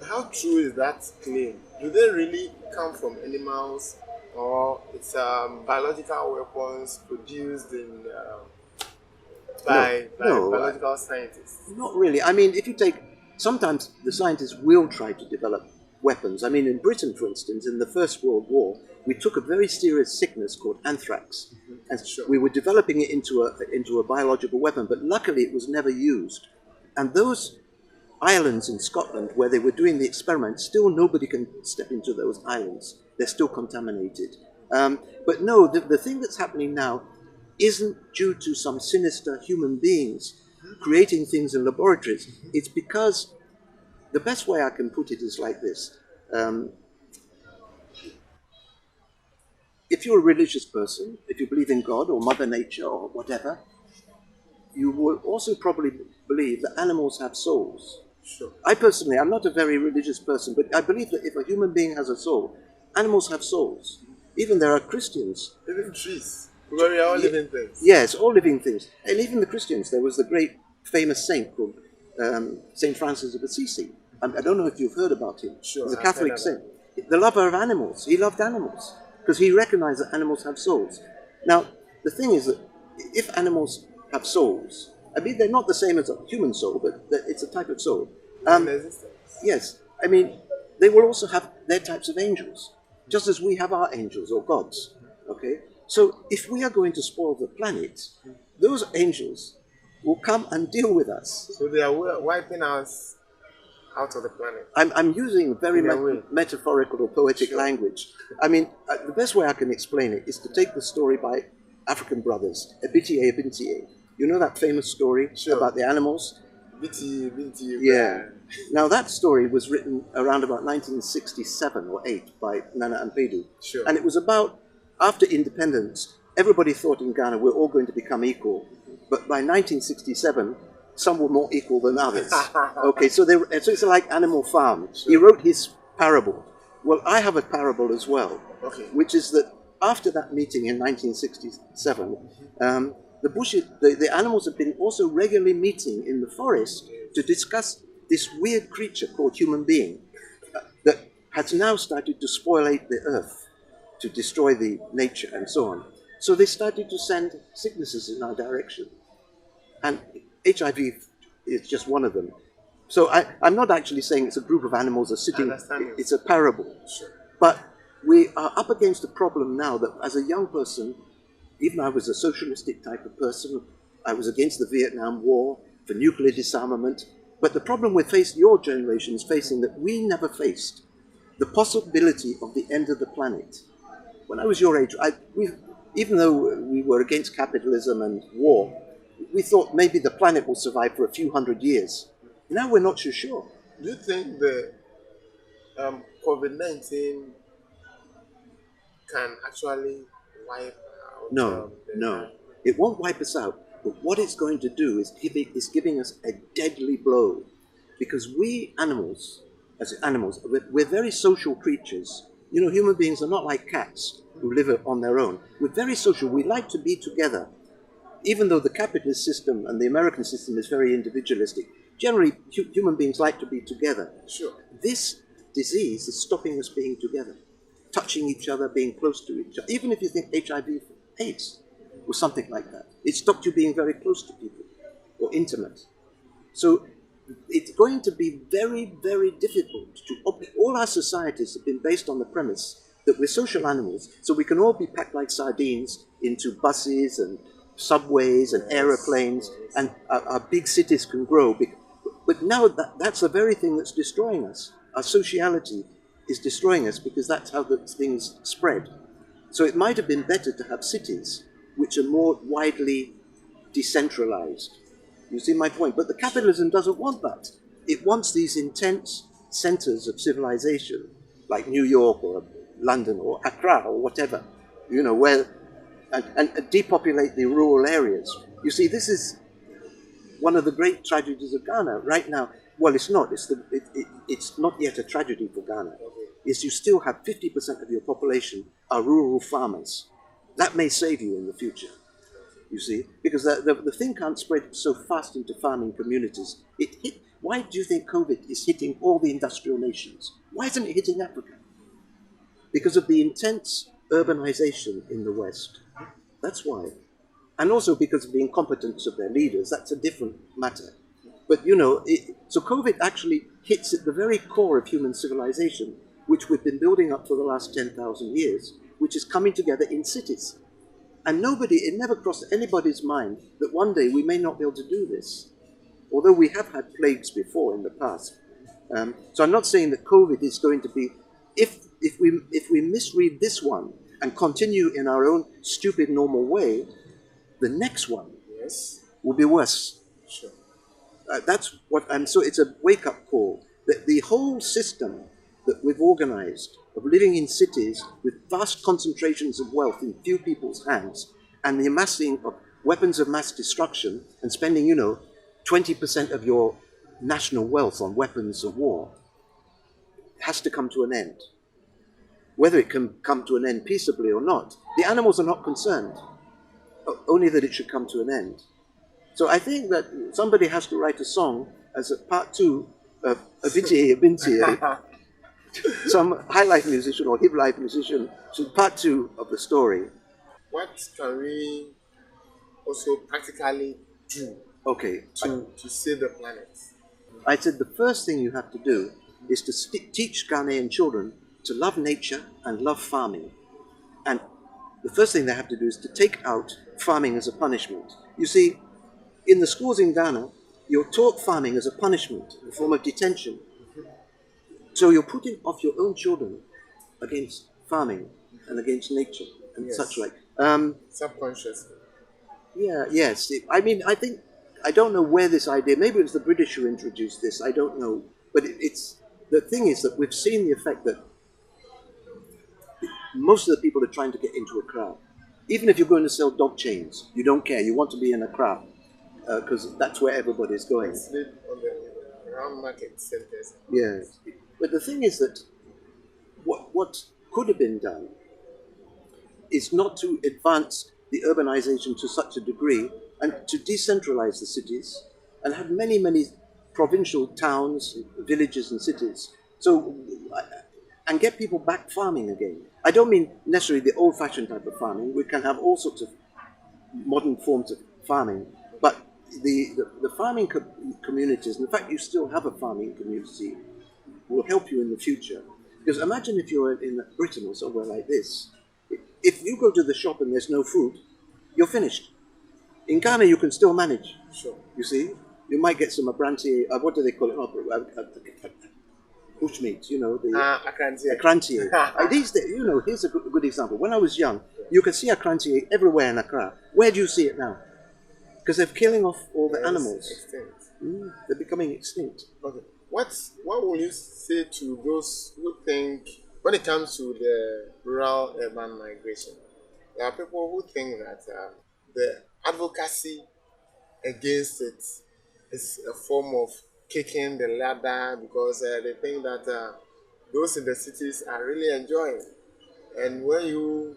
How true is that claim? Do they really come from animals, or it's biological weapons produced by biological scientists? Not really. If you take, sometimes the scientists will try to develop weapons. In Britain, for instance, in the First World War, we took a very serious sickness called anthrax, and we were developing it into a biological weapon. But luckily, it was never used. And those islands in Scotland where they were doing the experiment, still nobody can step into those islands. They're still contaminated. But no, the thing that's happening now isn't due to some sinister human beings creating things in laboratories. It's because, the best way I can put it is like this. if you're a religious person, if you believe in God or Mother Nature or whatever, you will also probably believe that animals have souls. Sure. I personally, I'm not a very religious person, but I believe that if a human being has a soul, animals have souls. Even there are Christians. Even trees. Because we are all living things. Yes, all living things. And even the Christians. There was the great famous saint called Saint Francis of Assisi. I don't know if you've heard about him. Sure, He's a I've Catholic heard saint. The lover of animals. He loved animals because he recognized that animals have souls. Now, the thing is that if animals have souls, I mean, they're not the same as a human soul, but it's a type of soul. Yes, I mean, they will also have their types of angels, just as we have our angels or gods. Okay, so if we are going to spoil the planet, those angels will come and deal with us. So they are wiping us out of the planet. I'm using very metaphorical or poetic language. I mean, the best way I can explain it is to take the story by African brothers, Ebitie Ebitie. You know that famous story about the animals? Binti. Yeah. Now that story was written around about 1967 or 8 by Nana Ampedu. Sure. And it was about, after independence, everybody thought in Ghana we're all going to become equal. But by 1967, some were more equal than others. Okay, so it's like Animal Farm. Sure. He wrote his parable. Well, I have a parable as well, which is that after that meeting in 1967, the animals have been also regularly meeting in the forest to discuss this weird creature called human being that has now started to spoliate the earth, to destroy the nature and so on. So they started to send sicknesses in our direction. And HIV is just one of them. So I'm not actually saying it's a group of animals are sitting, it's a parable. Sure. But we are up against a problem now that as a young person, even I was a socialistic type of person, I was against the Vietnam War, for nuclear disarmament. But the problem your generation is facing that we never faced, the possibility of the end of the planet. When I was your age, even though we were against capitalism and war, we thought maybe the planet will survive for a few hundred years. Now we're not so sure. Do you think the COVID-19 can actually wipe out? No. It won't wipe us out. But what it's going to do is giving us a deadly blow. Because we animals, we're very social creatures. You know, human beings are not like cats who live on their own. We're very social. We like to be together. Even though the capitalist system and the American system is very individualistic, generally human beings like to be together. Sure. This disease is stopping us being together, touching each other, being close to each other. Even if you think HIV/AIDS was something like that, it stopped you being very close to people or intimate. So it's going to be very, very difficult all our societies have been based on the premise that we're social animals, so we can all be packed like sardines into buses and subways and aeroplanes, and our big cities can grow. But now that's the very thing that's destroying us. Our sociality is destroying us because that's how the things spread. So it might have been better to have cities which are more widely decentralized. You see my point? But the capitalism doesn't want that. It wants these intense centers of civilization, like New York or London or Accra or whatever, you know, where and depopulate the rural areas. You see, this is one of the great tragedies of Ghana right now. Well, it's not. It's not yet a tragedy for Ghana. Is you still have 50% of your population are rural farmers. That may save you in the future. You see, because the thing can't spread so fast into farming communities. Why do you think COVID is hitting all the industrial nations? Why isn't it hitting Africa? Because of the intense urbanization in the West. That's why. And also because of the incompetence of their leaders. That's a different matter. But, you know, so COVID actually hits at the very core of human civilization, which we've been building up for the last 10,000 years, which is coming together in cities. And it never crossed anybody's mind that one day we may not be able to do this, although we have had plagues before in the past. So I'm not saying that COVID is going to be, if we misread this one and continue in our own stupid normal way, the next one will be worse. Sure. So it's a wake-up call that the whole system that we've organized of living in cities with vast concentrations of wealth in few people's hands and the amassing of weapons of mass destruction and spending, 20% of your national wealth on weapons of war has to come to an end. Whether it can come to an end peaceably or not, the animals are not concerned, only that it should come to an end. So I think that somebody has to write a song as a part two of Avicii Abintie. Some high life musician or hip life musician should part two of the story. What can we also practically do Okay, to save the planet? I said the first thing you have to do is to teach Ghanaian children to love nature and love farming. And the first thing they have to do is to take out farming as a punishment. You see, in the schools in Ghana, you're taught farming as a punishment, a form of detention. So you're putting off your own children against farming and against nature and such like. Subconsciously. Yeah, yes. I don't know where this idea, maybe it was the British who introduced this, I don't know. But the thing is that we've seen the effect that most of the people are trying to get into a crowd. Even if you're going to sell dog chains, you don't care, you want to be in a crowd because that's where everybody's going. Sleep on the around market centers. Yes. But the thing is that what could have been done is not to advance the urbanization to such a degree and to decentralize the cities and have many, many provincial towns, villages and cities. So, and get people back farming again. I don't mean necessarily the old-fashioned type of farming. We can have all sorts of modern forms of farming, but the farming communities, and the fact you still have a farming community, will help you in the future. Because imagine if you're in Britain or somewhere like this. If you go to the shop and there's no food, you're finished. In Ghana, you can still manage. Sure. You see, you might get some abrantie. What do they call it? Bushmeat. Akrantie. Akrantie. These days, here's a good example. When I was young, you could see akrantie everywhere in Accra. Where do you see it now? Because they're killing off all the animals. Extinct. They're becoming extinct. Okay. What will you say to those who think, when it comes to the rural-urban migration, there are people who think that the advocacy against it is a form of kicking the ladder because they think that those in the cities are really enjoying. And when you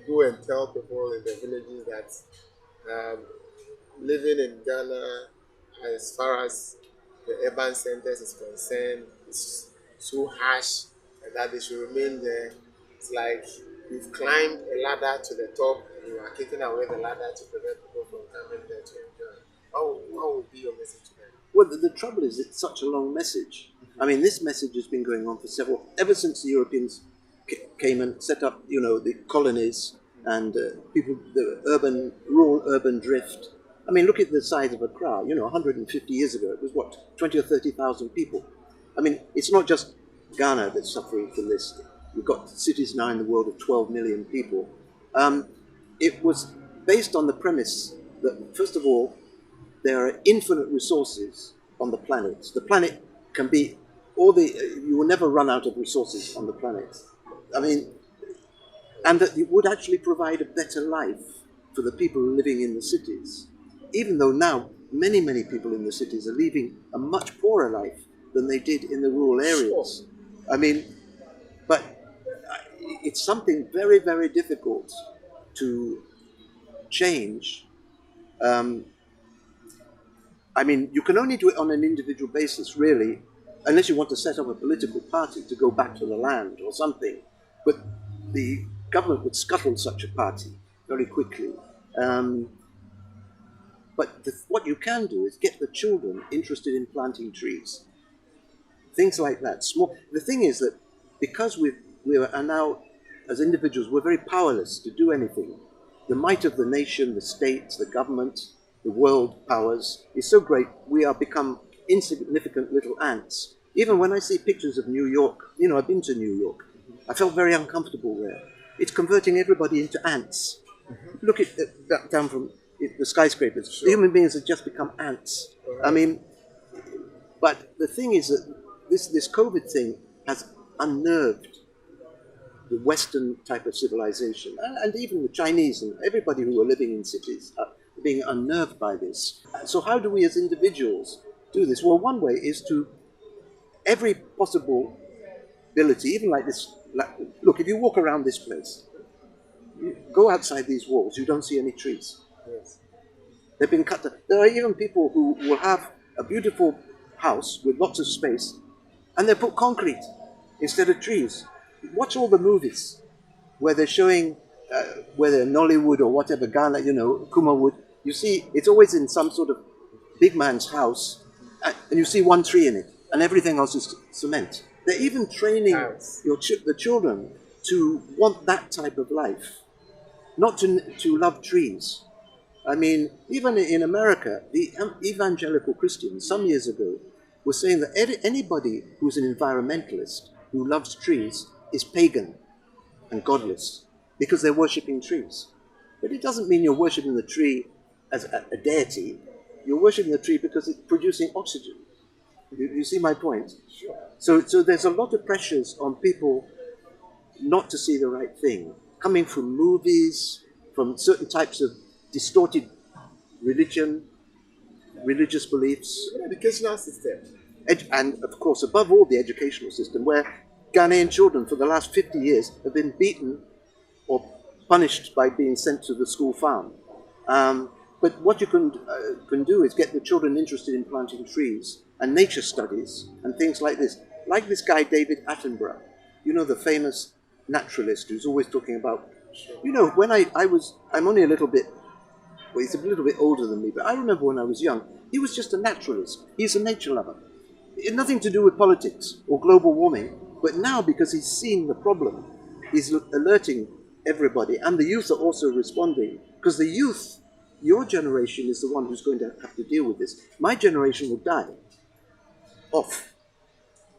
go and tell people in the villages that living in Ghana, as far as the urban centers is concerned, is so harsh and that they should remain there, it's like you've climbed a ladder to the top and you are kicking away the ladder to prevent people from coming there to enjoy. What would be your message to them? Well, the trouble is it's such a long message. I mean, this message has been going on for ever since the Europeans came and set up, the colonies and the rural urban drift. I mean, look at the size of Accra. 150 years ago, it was 20 or 30,000 people. I mean, it's not just Ghana that's suffering from this. We've got cities now in the world of 12 million people. It was based on the premise that, first of all, there are infinite resources on the planet. The planet can be you will never run out of resources on the planet. I mean, and that it would actually provide a better life for the people living in the cities. Even though now many, many people in the cities are leading a much poorer life than they did in the rural areas. Sure. I mean, but it's something very, very difficult to change. I mean, you can only do it on an individual basis, really, unless you want to set up a political party to go back to the land or something. But the government would scuttle such a party very quickly. But what you can do is get the children interested in planting trees. Things like that. The thing is that because we are now, as individuals, we're very powerless to do anything. The might of the nation, the state, the government, the world powers is so great, we are become insignificant little ants. Even when I see pictures of New York, I've been to New York, I felt very uncomfortable there. It's converting everybody into ants. Look at down from the skyscrapers. Sure. Human beings have just become ants. I mean, but the thing is that this COVID thing has unnerved the Western type of civilization, and even the Chinese and everybody who are living in cities are being unnerved by this. So how do we as individuals do this? Well, one way is to every possible ability, even like this. Look, if you walk around this place, you go outside these walls, you don't see any trees. Yes. They've been cut. There are even people who will have a beautiful house with lots of space, and they put concrete instead of trees. Watch all the movies where they're showing, whether Nollywood or whatever, Ghana, Kumawood. You see, it's always in some sort of big man's house, and you see one tree in it, and everything else is cement. They're even training the children to want that type of life, not to love trees. I mean, even in America, the evangelical Christians some years ago were saying that anybody who's an environmentalist who loves trees is pagan and godless because they're worshipping trees. But it doesn't mean you're worshipping the tree as a deity. You're worshipping the tree because it's producing oxygen. You see my point? Sure. So there's a lot of pressures on people not to see the right thing, coming from movies, from certain types of distorted religious beliefs. Educational system. And of course, above all, the educational system, where Ghanaian children for the last 50 years have been beaten or punished by being sent to the school farm. But what you can do is get the children interested in planting trees and nature studies and things like this. Like this guy, David Attenborough, the famous naturalist who's always talking about, when I'm only a little bit, well, he's a little bit older than me, but I remember when I was young, he was just a naturalist. He's a nature lover. It had nothing to do with politics or global warming, but now because he's seen the problem, he's alerting everybody, and the youth are also responding, because the youth, your generation is the one who's going to have to deal with this. My generation will die off,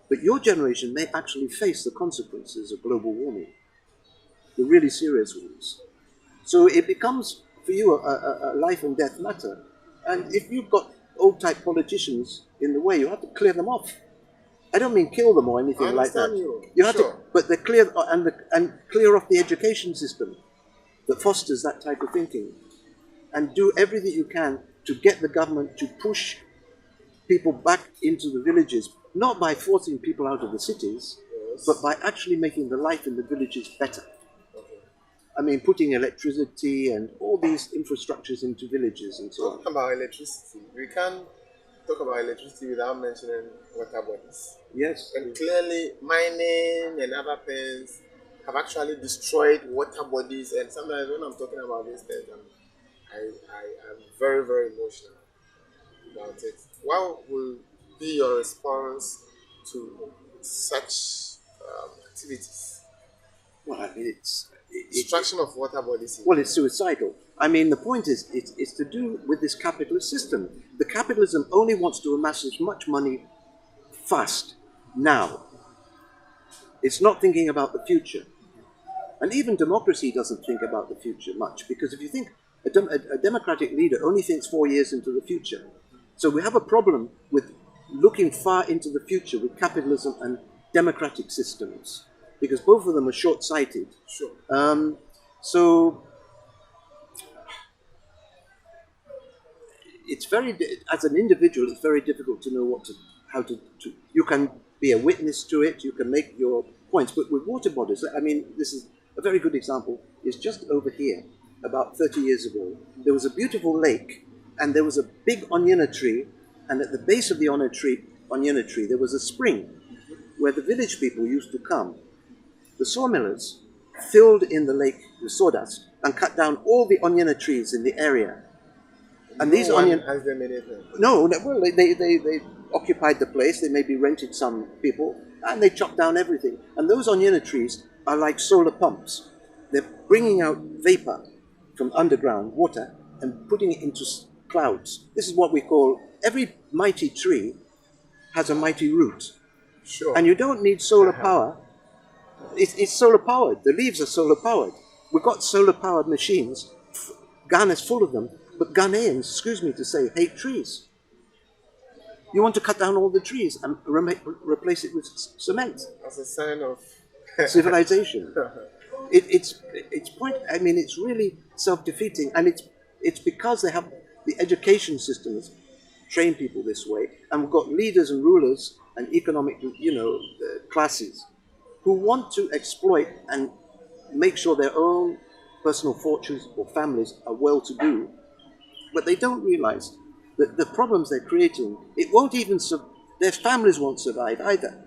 but your generation may actually face the consequences of global warming, the really serious ones. So it becomes, for you, a life and death matter. And if you've got old-type politicians in the way, you have to clear them off. I don't mean kill them or anything like that. You have to, but they clear and clear off the education system that fosters that type of thinking, and do everything you can to get the government to push people back into the villages, not by forcing people out of the cities, but by actually making the life in the villages better. I mean, putting electricity and all these infrastructures into villages and so on. Talking about electricity, we can't talk about electricity without mentioning water bodies. Yes. And clearly, mining and other things have actually destroyed water bodies. And sometimes when I'm talking about these things, I'm very, very emotional about it. What will be your response to such activities? Well, I mean, Destruction of water bodies. Well, it's suicidal. I mean, the point is, it's to do with this capitalist system. The capitalism only wants to amass as much money fast, now. It's not thinking about the future. And even democracy doesn't think about the future much, because if you think a democratic leader only thinks 4 years into the future. So we have a problem with looking far into the future with capitalism and democratic systems, because both of them are short-sighted. Sure. So it's as an individual, it's very difficult to know how to. You can be a witness to it, you can make your points, but with water bodies, I mean, this is a very good example. It's just over here, about 30 years ago. There was a beautiful lake, and there was a big onyena tree, and at the base of the onyena tree, there was a spring where the village people used to come. The sawmillers filled in the lake with sawdust and cut down all the onyena trees in the area. And these onion has them anything. No, well, they occupied the place. They maybe rented some people, and they chopped down everything. And those onyena trees are like solar pumps. They're bringing out vapor from underground water and putting it into clouds. This is what we call, every mighty tree has a mighty root. Sure. And you don't need solar power. It's solar powered. The leaves are solar powered. We've got solar powered machines. Ghana's full of them. But Ghanaians, excuse me to say, hate trees. You want to cut down all the trees and replace it with cement. As a sign of civilization. It's point. I mean, it's really self-defeating, and it's because they have the education systems train people this way, and we've got leaders and rulers and economic, classes who want to exploit and make sure their own personal fortunes or families are well-to-do, but they don't realize that the problems they're creating, it won't even their families won't survive either.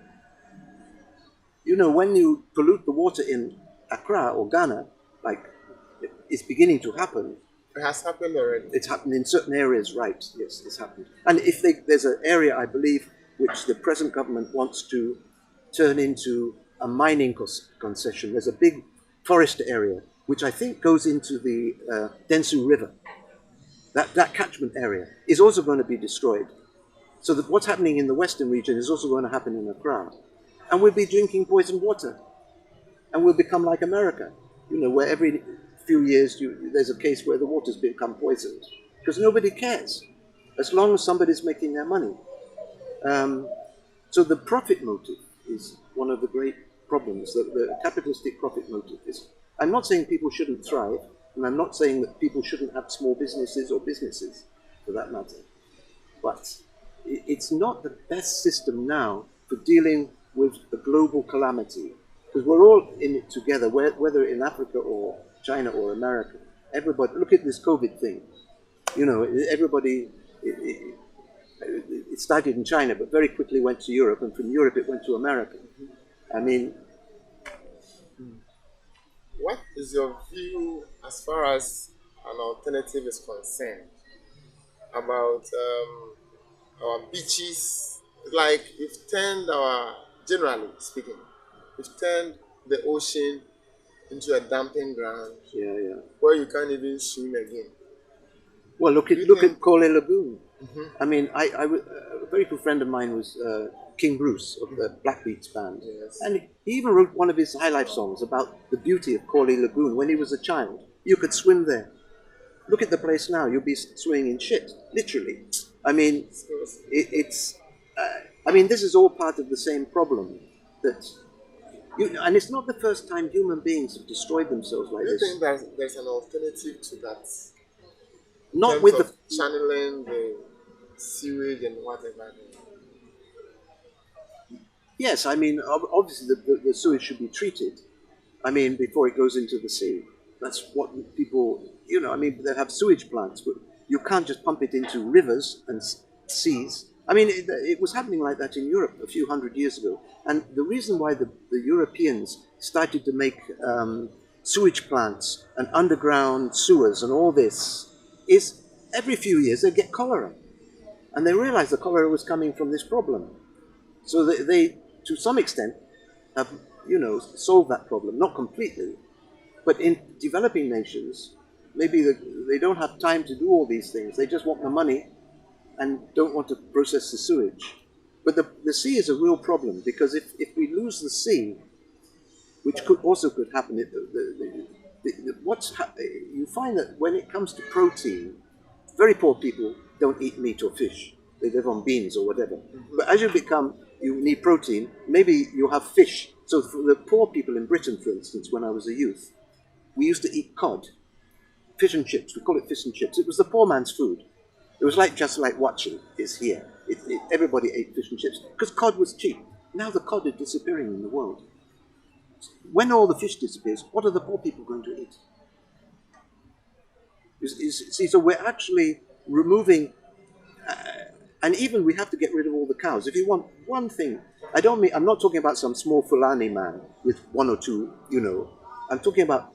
You know, when you pollute the water in Accra or Ghana, like it's beginning to happen. It has happened already. It's happened in certain areas, right? Yes, it's happened. And if there's an area, I believe, which the present government wants to turn into a mining concession. There's a big forest area, which I think goes into the Densu River. That catchment area is also going to be destroyed. So that what's happening in the western region is also going to happen in Accra. And we'll be drinking poisoned water. And we'll become like America, where every few years there's a case where the water's become poisoned. Because nobody cares, as long as somebody's making their money. So the profit motive is one of the great problems. The capitalistic profit motive is. I'm not saying people shouldn't thrive, and I'm not saying that people shouldn't have small businesses or businesses, for that matter. But it's not the best system now for dealing with a global calamity, because we're all in it together, whether in Africa or China or America. Everybody, look at this COVID thing. Everybody, it started in China, but very quickly went to Europe, and from Europe it went to America. I mean, what is your view as far as an alternative is concerned about our beaches? Like, we've turned generally speaking, we've turned the ocean into a dumping ground. Yeah. Where you can't even swim again. Well, look at Kole Lagoon. Mm-hmm. I mean, a very good friend of mine was King Bruce of the Blackbeats band. Yes. And he even wrote one of his high life songs about the beauty of Kole Lagoon. When he was a child, you could swim there. Look at the place now, you'll be swimming in shit, literally. I mean, this is all part of the same problem. And it's not the first time human beings have destroyed themselves like this. Do you think there's an alternative to that? Not with the channeling the sewage and whatever. Yes, I mean, obviously the sewage should be treated. I mean, before it goes into the sea. That's what people, they have sewage plants, but you can't just pump it into rivers and seas. I mean, it was happening like that in Europe a few hundred years ago. And the reason why the Europeans started to make sewage plants and underground sewers and all this is every few years they get cholera. And they realized the cholera was coming from this problem. So they to some extent, have, solved that problem. Not completely. But in developing nations, maybe they don't have time to do all these things. They just want the money and don't want to process the sewage. But the sea is a real problem, because if we lose the sea, which could happen, you find that when it comes to protein, very poor people don't eat meat or fish. They live on beans or whatever. Mm-hmm. But as you need protein, maybe you have fish. So for the poor people in Britain, for instance, when I was a youth, we used to eat cod, fish and chips. We call it fish and chips. It was the poor man's food. It was just like watching is here. Everybody ate fish and chips because cod was cheap. Now the cod is disappearing in the world. When all the fish disappears, what are the poor people going to eat? See, so we're actually removing, and even we have to get rid of all the cows. If you want one thing, I'm not talking about some small Fulani man with one or two, I'm talking about,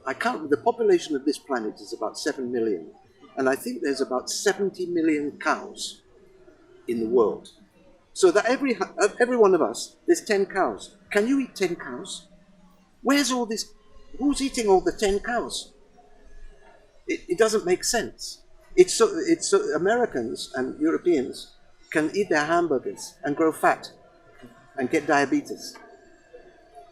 the population of this planet is about 7 million. And I think there's about 70 million cows in the world. So that every one of us, there's 10 cows. Can you eat 10 cows? Where's all this? Who's eating all the 10 cows? It doesn't make sense. It's so Americans and Europeans can eat their hamburgers and grow fat and get diabetes.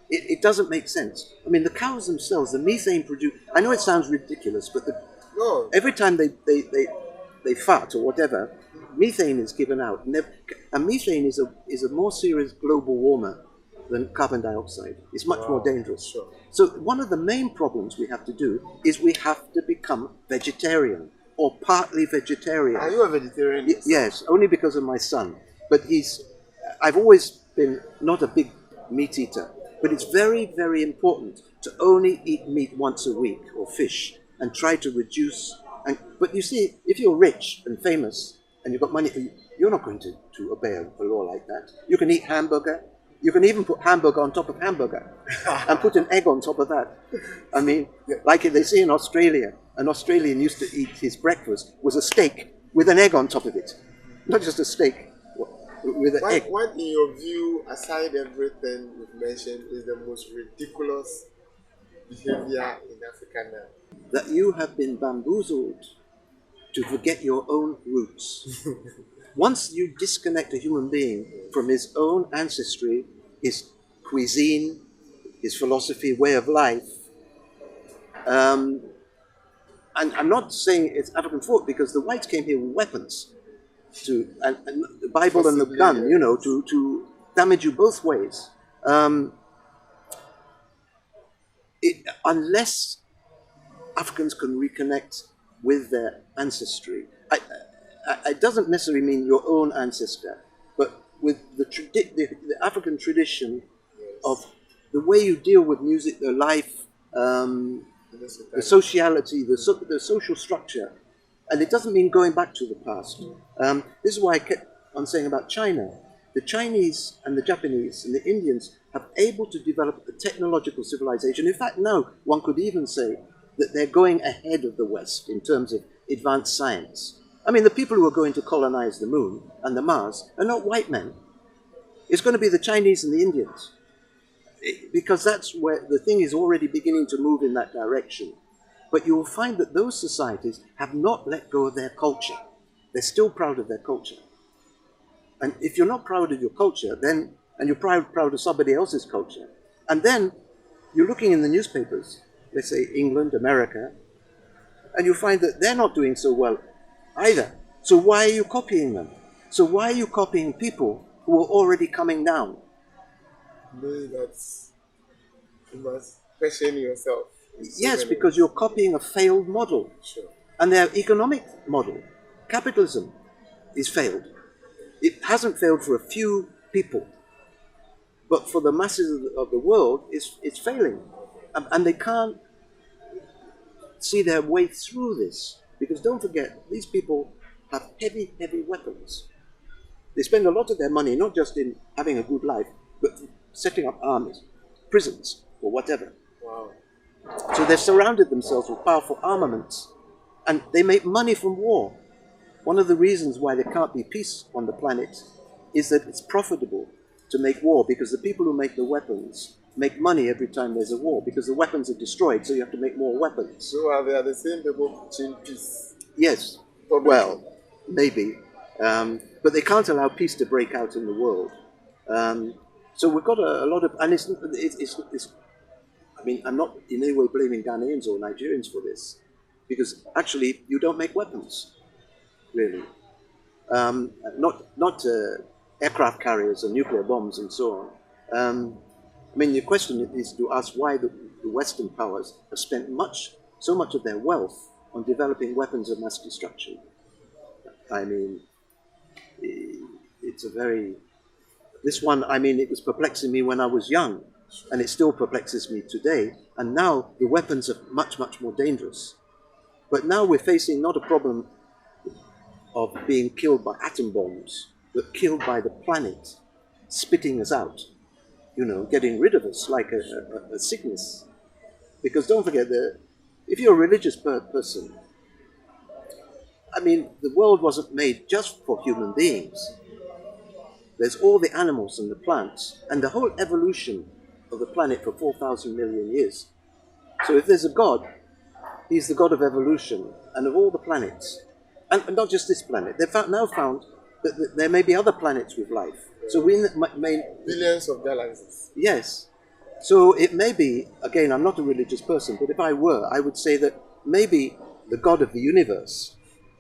It doesn't make sense. I mean, the cows themselves, the methane produced. I know it sounds ridiculous, but every time they fart or whatever, methane is given out. And methane is a more serious global warmer than carbon dioxide. It's much more dangerous. Sure. So one of the main problems we have to do is we have to become vegetarian or partly vegetarian. Are you a vegetarian? Yes, only because of my son. But I've always been not a big meat eater, but it's very, very important to only eat meat once a week or fish and try to reduce. But you see, if you're rich and famous and you've got money, you're not going to obey a law like that. You can eat hamburger. You can even put hamburger on top of hamburger and put an egg on top of that. I mean, like they say in Australia, an Australian used to eat his breakfast was a steak with an egg on top of it. Not just a steak with an egg. What, in your view, aside everything we've mentioned, is the most ridiculous behavior in Africa now? That you have been bamboozled to forget your own roots. Once you disconnect a human being from his own ancestry, his cuisine, his philosophy, way of life, and I'm not saying it's African fault because the whites came here with weapons, and the Bible and the gun, to damage you both ways. Unless Africans can reconnect with their ancestry, it doesn't necessarily mean your own ancestor, but with the African tradition of the way you deal with music, the life, the sociality, the social structure. And it doesn't mean going back to the past. This is why I kept on saying about China. The Chinese and the Japanese and the Indians have able to develop a technological civilization. In fact, now one could even say that they're going ahead of the West in terms of advanced science. I mean, the people who are going to colonize the moon and the Mars are not white men. It's going to be the Chinese and the Indians. Because that's where the thing is already beginning to move in that direction. But you will find that those societies have not let go of their culture. They're still proud of their culture. And if you're not proud of your culture, then, and you're proud of somebody else's culture, and then you're looking in the newspapers, let's say England, America, and you find that they're not doing so well either. So why are you copying them? So why are you copying people who are already coming down? Maybe you must question yourself. Yes, because you're copying a failed model. Sure. And their economic model, capitalism, is failed. It hasn't failed for a few people, but for the masses of the world, it's failing. And they can't see their way through this. Because don't forget, these people have heavy, heavy weapons. They spend a lot of their money not just in having a good life, but setting up armies, prisons, or whatever. Wow. So they've surrounded themselves with powerful armaments, and they make money from war. One of the reasons why there can't be peace on the planet is that it's profitable to make war, because the people who make the weapons make money every time there's a war, because the weapons are destroyed, so you have to make more weapons. So they are the same people pushing peace? Yes. Probably. Well, maybe. But they can't allow peace to break out in the world. So we've got a lot of... And it's I mean, I'm not in any way blaming Ghanaians or Nigerians for this, because actually you don't make weapons, really. Not aircraft carriers and nuclear bombs and so on. I mean, the question is to ask why the Western powers have spent so much of their wealth on developing weapons of mass destruction. I mean, it's a very... This one, I mean, it was perplexing me when I was young, and it still perplexes me today. And now the weapons are much, much more dangerous. But now we're facing not a problem of being killed by atom bombs, but killed by the planet spitting us out, getting rid of us like a sickness. Because don't forget that if you're a religious person, I mean, the world wasn't made just for human beings. There's all the animals and the plants, and the whole evolution of the planet for 4,000 million years. So if there's a God, he's the God of evolution and of all the planets. And not just this planet. They've now found that there may be other planets with life. So we may... Billions of galaxies. Yes. So it may be, again, I'm not a religious person, but if I were, I would say that maybe the God of the universe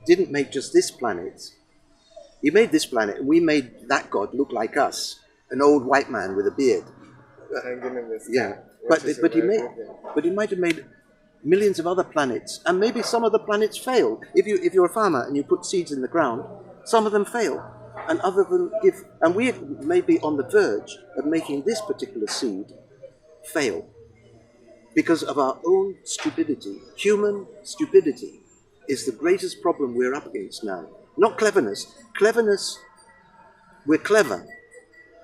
didn't make just this planet. He made this planet, and we made that God look like us, an old white man with a beard. hanging in the sky. Yeah, but which is but a he very made good thing. but he might have made millions of other planets, and maybe some of the planets fail. If you're a farmer and you put seeds in the ground, some of them fail, and other than give, and we may be on the verge of making this particular seed fail because of our own stupidity. Human stupidity is the greatest problem we're up against now. Not cleverness. Cleverness, we're clever,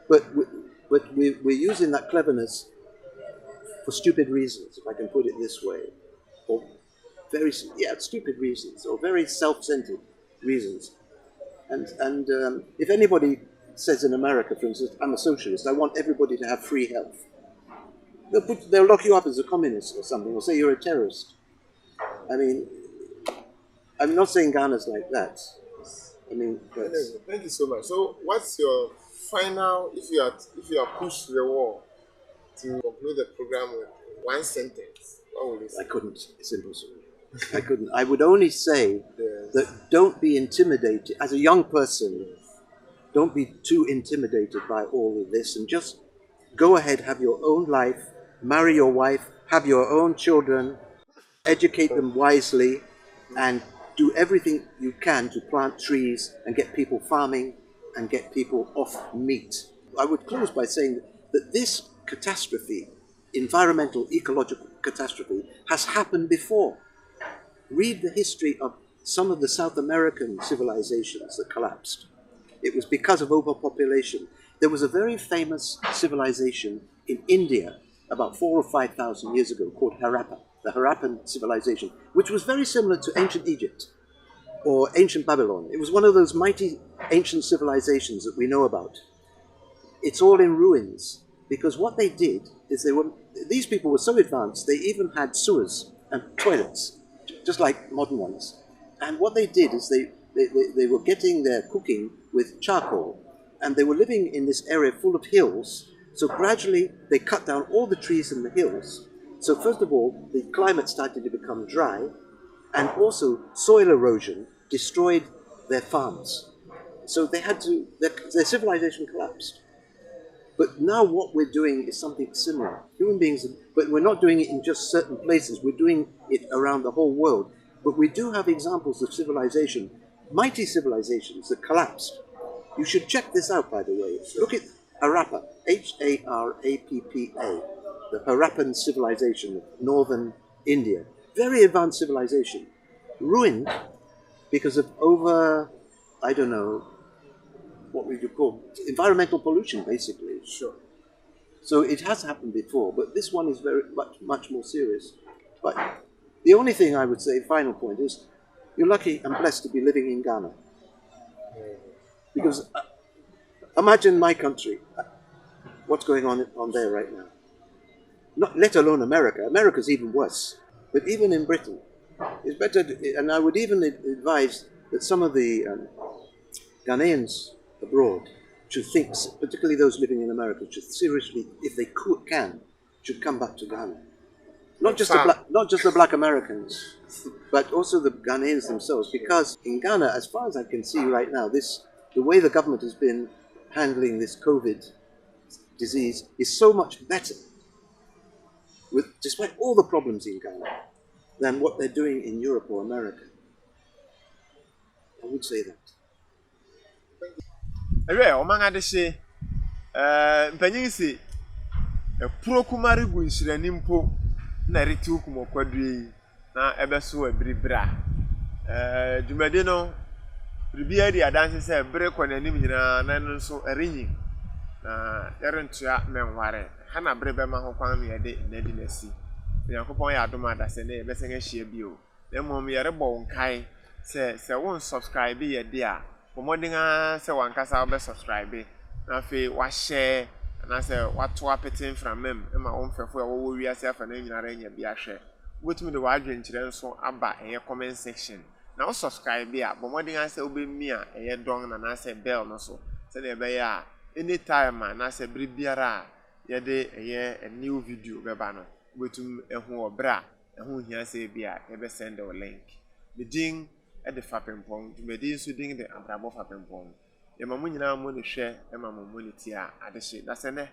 we're using that cleverness for stupid reasons, if I can put it this way, or stupid reasons, or very self-centered reasons. And if anybody says in America, for instance, I'm a socialist, I want everybody to have free health, they'll lock you up as a communist or something, or say you're a terrorist. I mean, I'm not saying Ghana's like that. I mean, but Thank you so much. So, what's your final, if you are pushed to the wall to conclude the program with one sentence, what would you say? I couldn't. It's impossible. I couldn't. I would only say Yes. that don't be intimidated. As a young person, don't be too intimidated by all of this, and just go ahead, have your own life, marry your wife, have your own children, educate them wisely, and do everything you can to plant trees and get people farming and get people off meat. I would close by saying that this catastrophe, environmental, ecological catastrophe, has happened before. Read the history of some of the South American civilizations that collapsed. It was because of overpopulation. There was a very famous civilization in India about 4,000 or 5,000 years ago called Harappa, the Harappan civilization, which was very similar to ancient Egypt or ancient Babylon. It was one of those mighty ancient civilizations that we know about. It's all in ruins because what they did is these people were so advanced, they even had sewers and toilets, just like modern ones. And what they did is they were getting their cooking with charcoal, and they were living in this area full of hills. So gradually they cut down all the trees in the hills. So first of all, the climate started to become dry, and also soil erosion destroyed their farms. So their civilization collapsed. But now what we're doing is something similar. Human beings, but we're not doing it in just certain places. We're doing it around the whole world. But we do have examples of civilization, mighty civilizations that collapsed. You should check this out, by the way. Look at Harappa, Harappa, the Harappan civilization of northern India. Very advanced civilization. Ruined because of what we would call environmental pollution, basically. Sure. So it has happened before, but this one is very much more serious. But the only thing I would say, final point, is you're lucky and blessed to be living in Ghana. Because imagine my country, what's going on there right now. Not let alone America. America's even worse. But even in Britain, it's better. And I would even advise that some of the Ghanaians abroad should think, particularly those living in America, should seriously, if they can, should come back to Ghana. Not just the black Americans, but also the Ghanaians themselves. Because in Ghana, as far as I can see right now, the way the government has been handling this COVID disease is so much better, despite all the problems in Ghana, than what they're doing in Europe or America. I would say that. Ewe omanga de hye mpanyin si epuro kumare gu nsirani mpo na reti hukumo kwadue na ebeso ebiribira dwumade no bibia di adanse se ebire kwananim nyina na nso erinyi na yerentua menware ha na bire be ma ho kwan me yede nadi nasi yakopon ya adoma adase na ebese ngahia bio na mom yerebɔ nkai se won subscribe yede a Pomodinga se wankasa obe subscribe na fe wa share na se wato apete from mem e ma wonfefo e wo wiase afa na nyinara nya bia hwe wotumi de wadwen kire nso aba eye comment section na wo subscribe a pomodinga se obemi a eye don na se bell no so se na ebe ya anytime na se biri biara ye de eye a new video beba no wetum ehu obra ehu hia se bia e be send the link the ding at the Fapempong, to be this thing the Abrabɔ Fapempong. Your mamma, you know, money share, and my money tia at the shit. That's a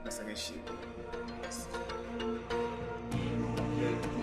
bɛsan ahyia. Okay.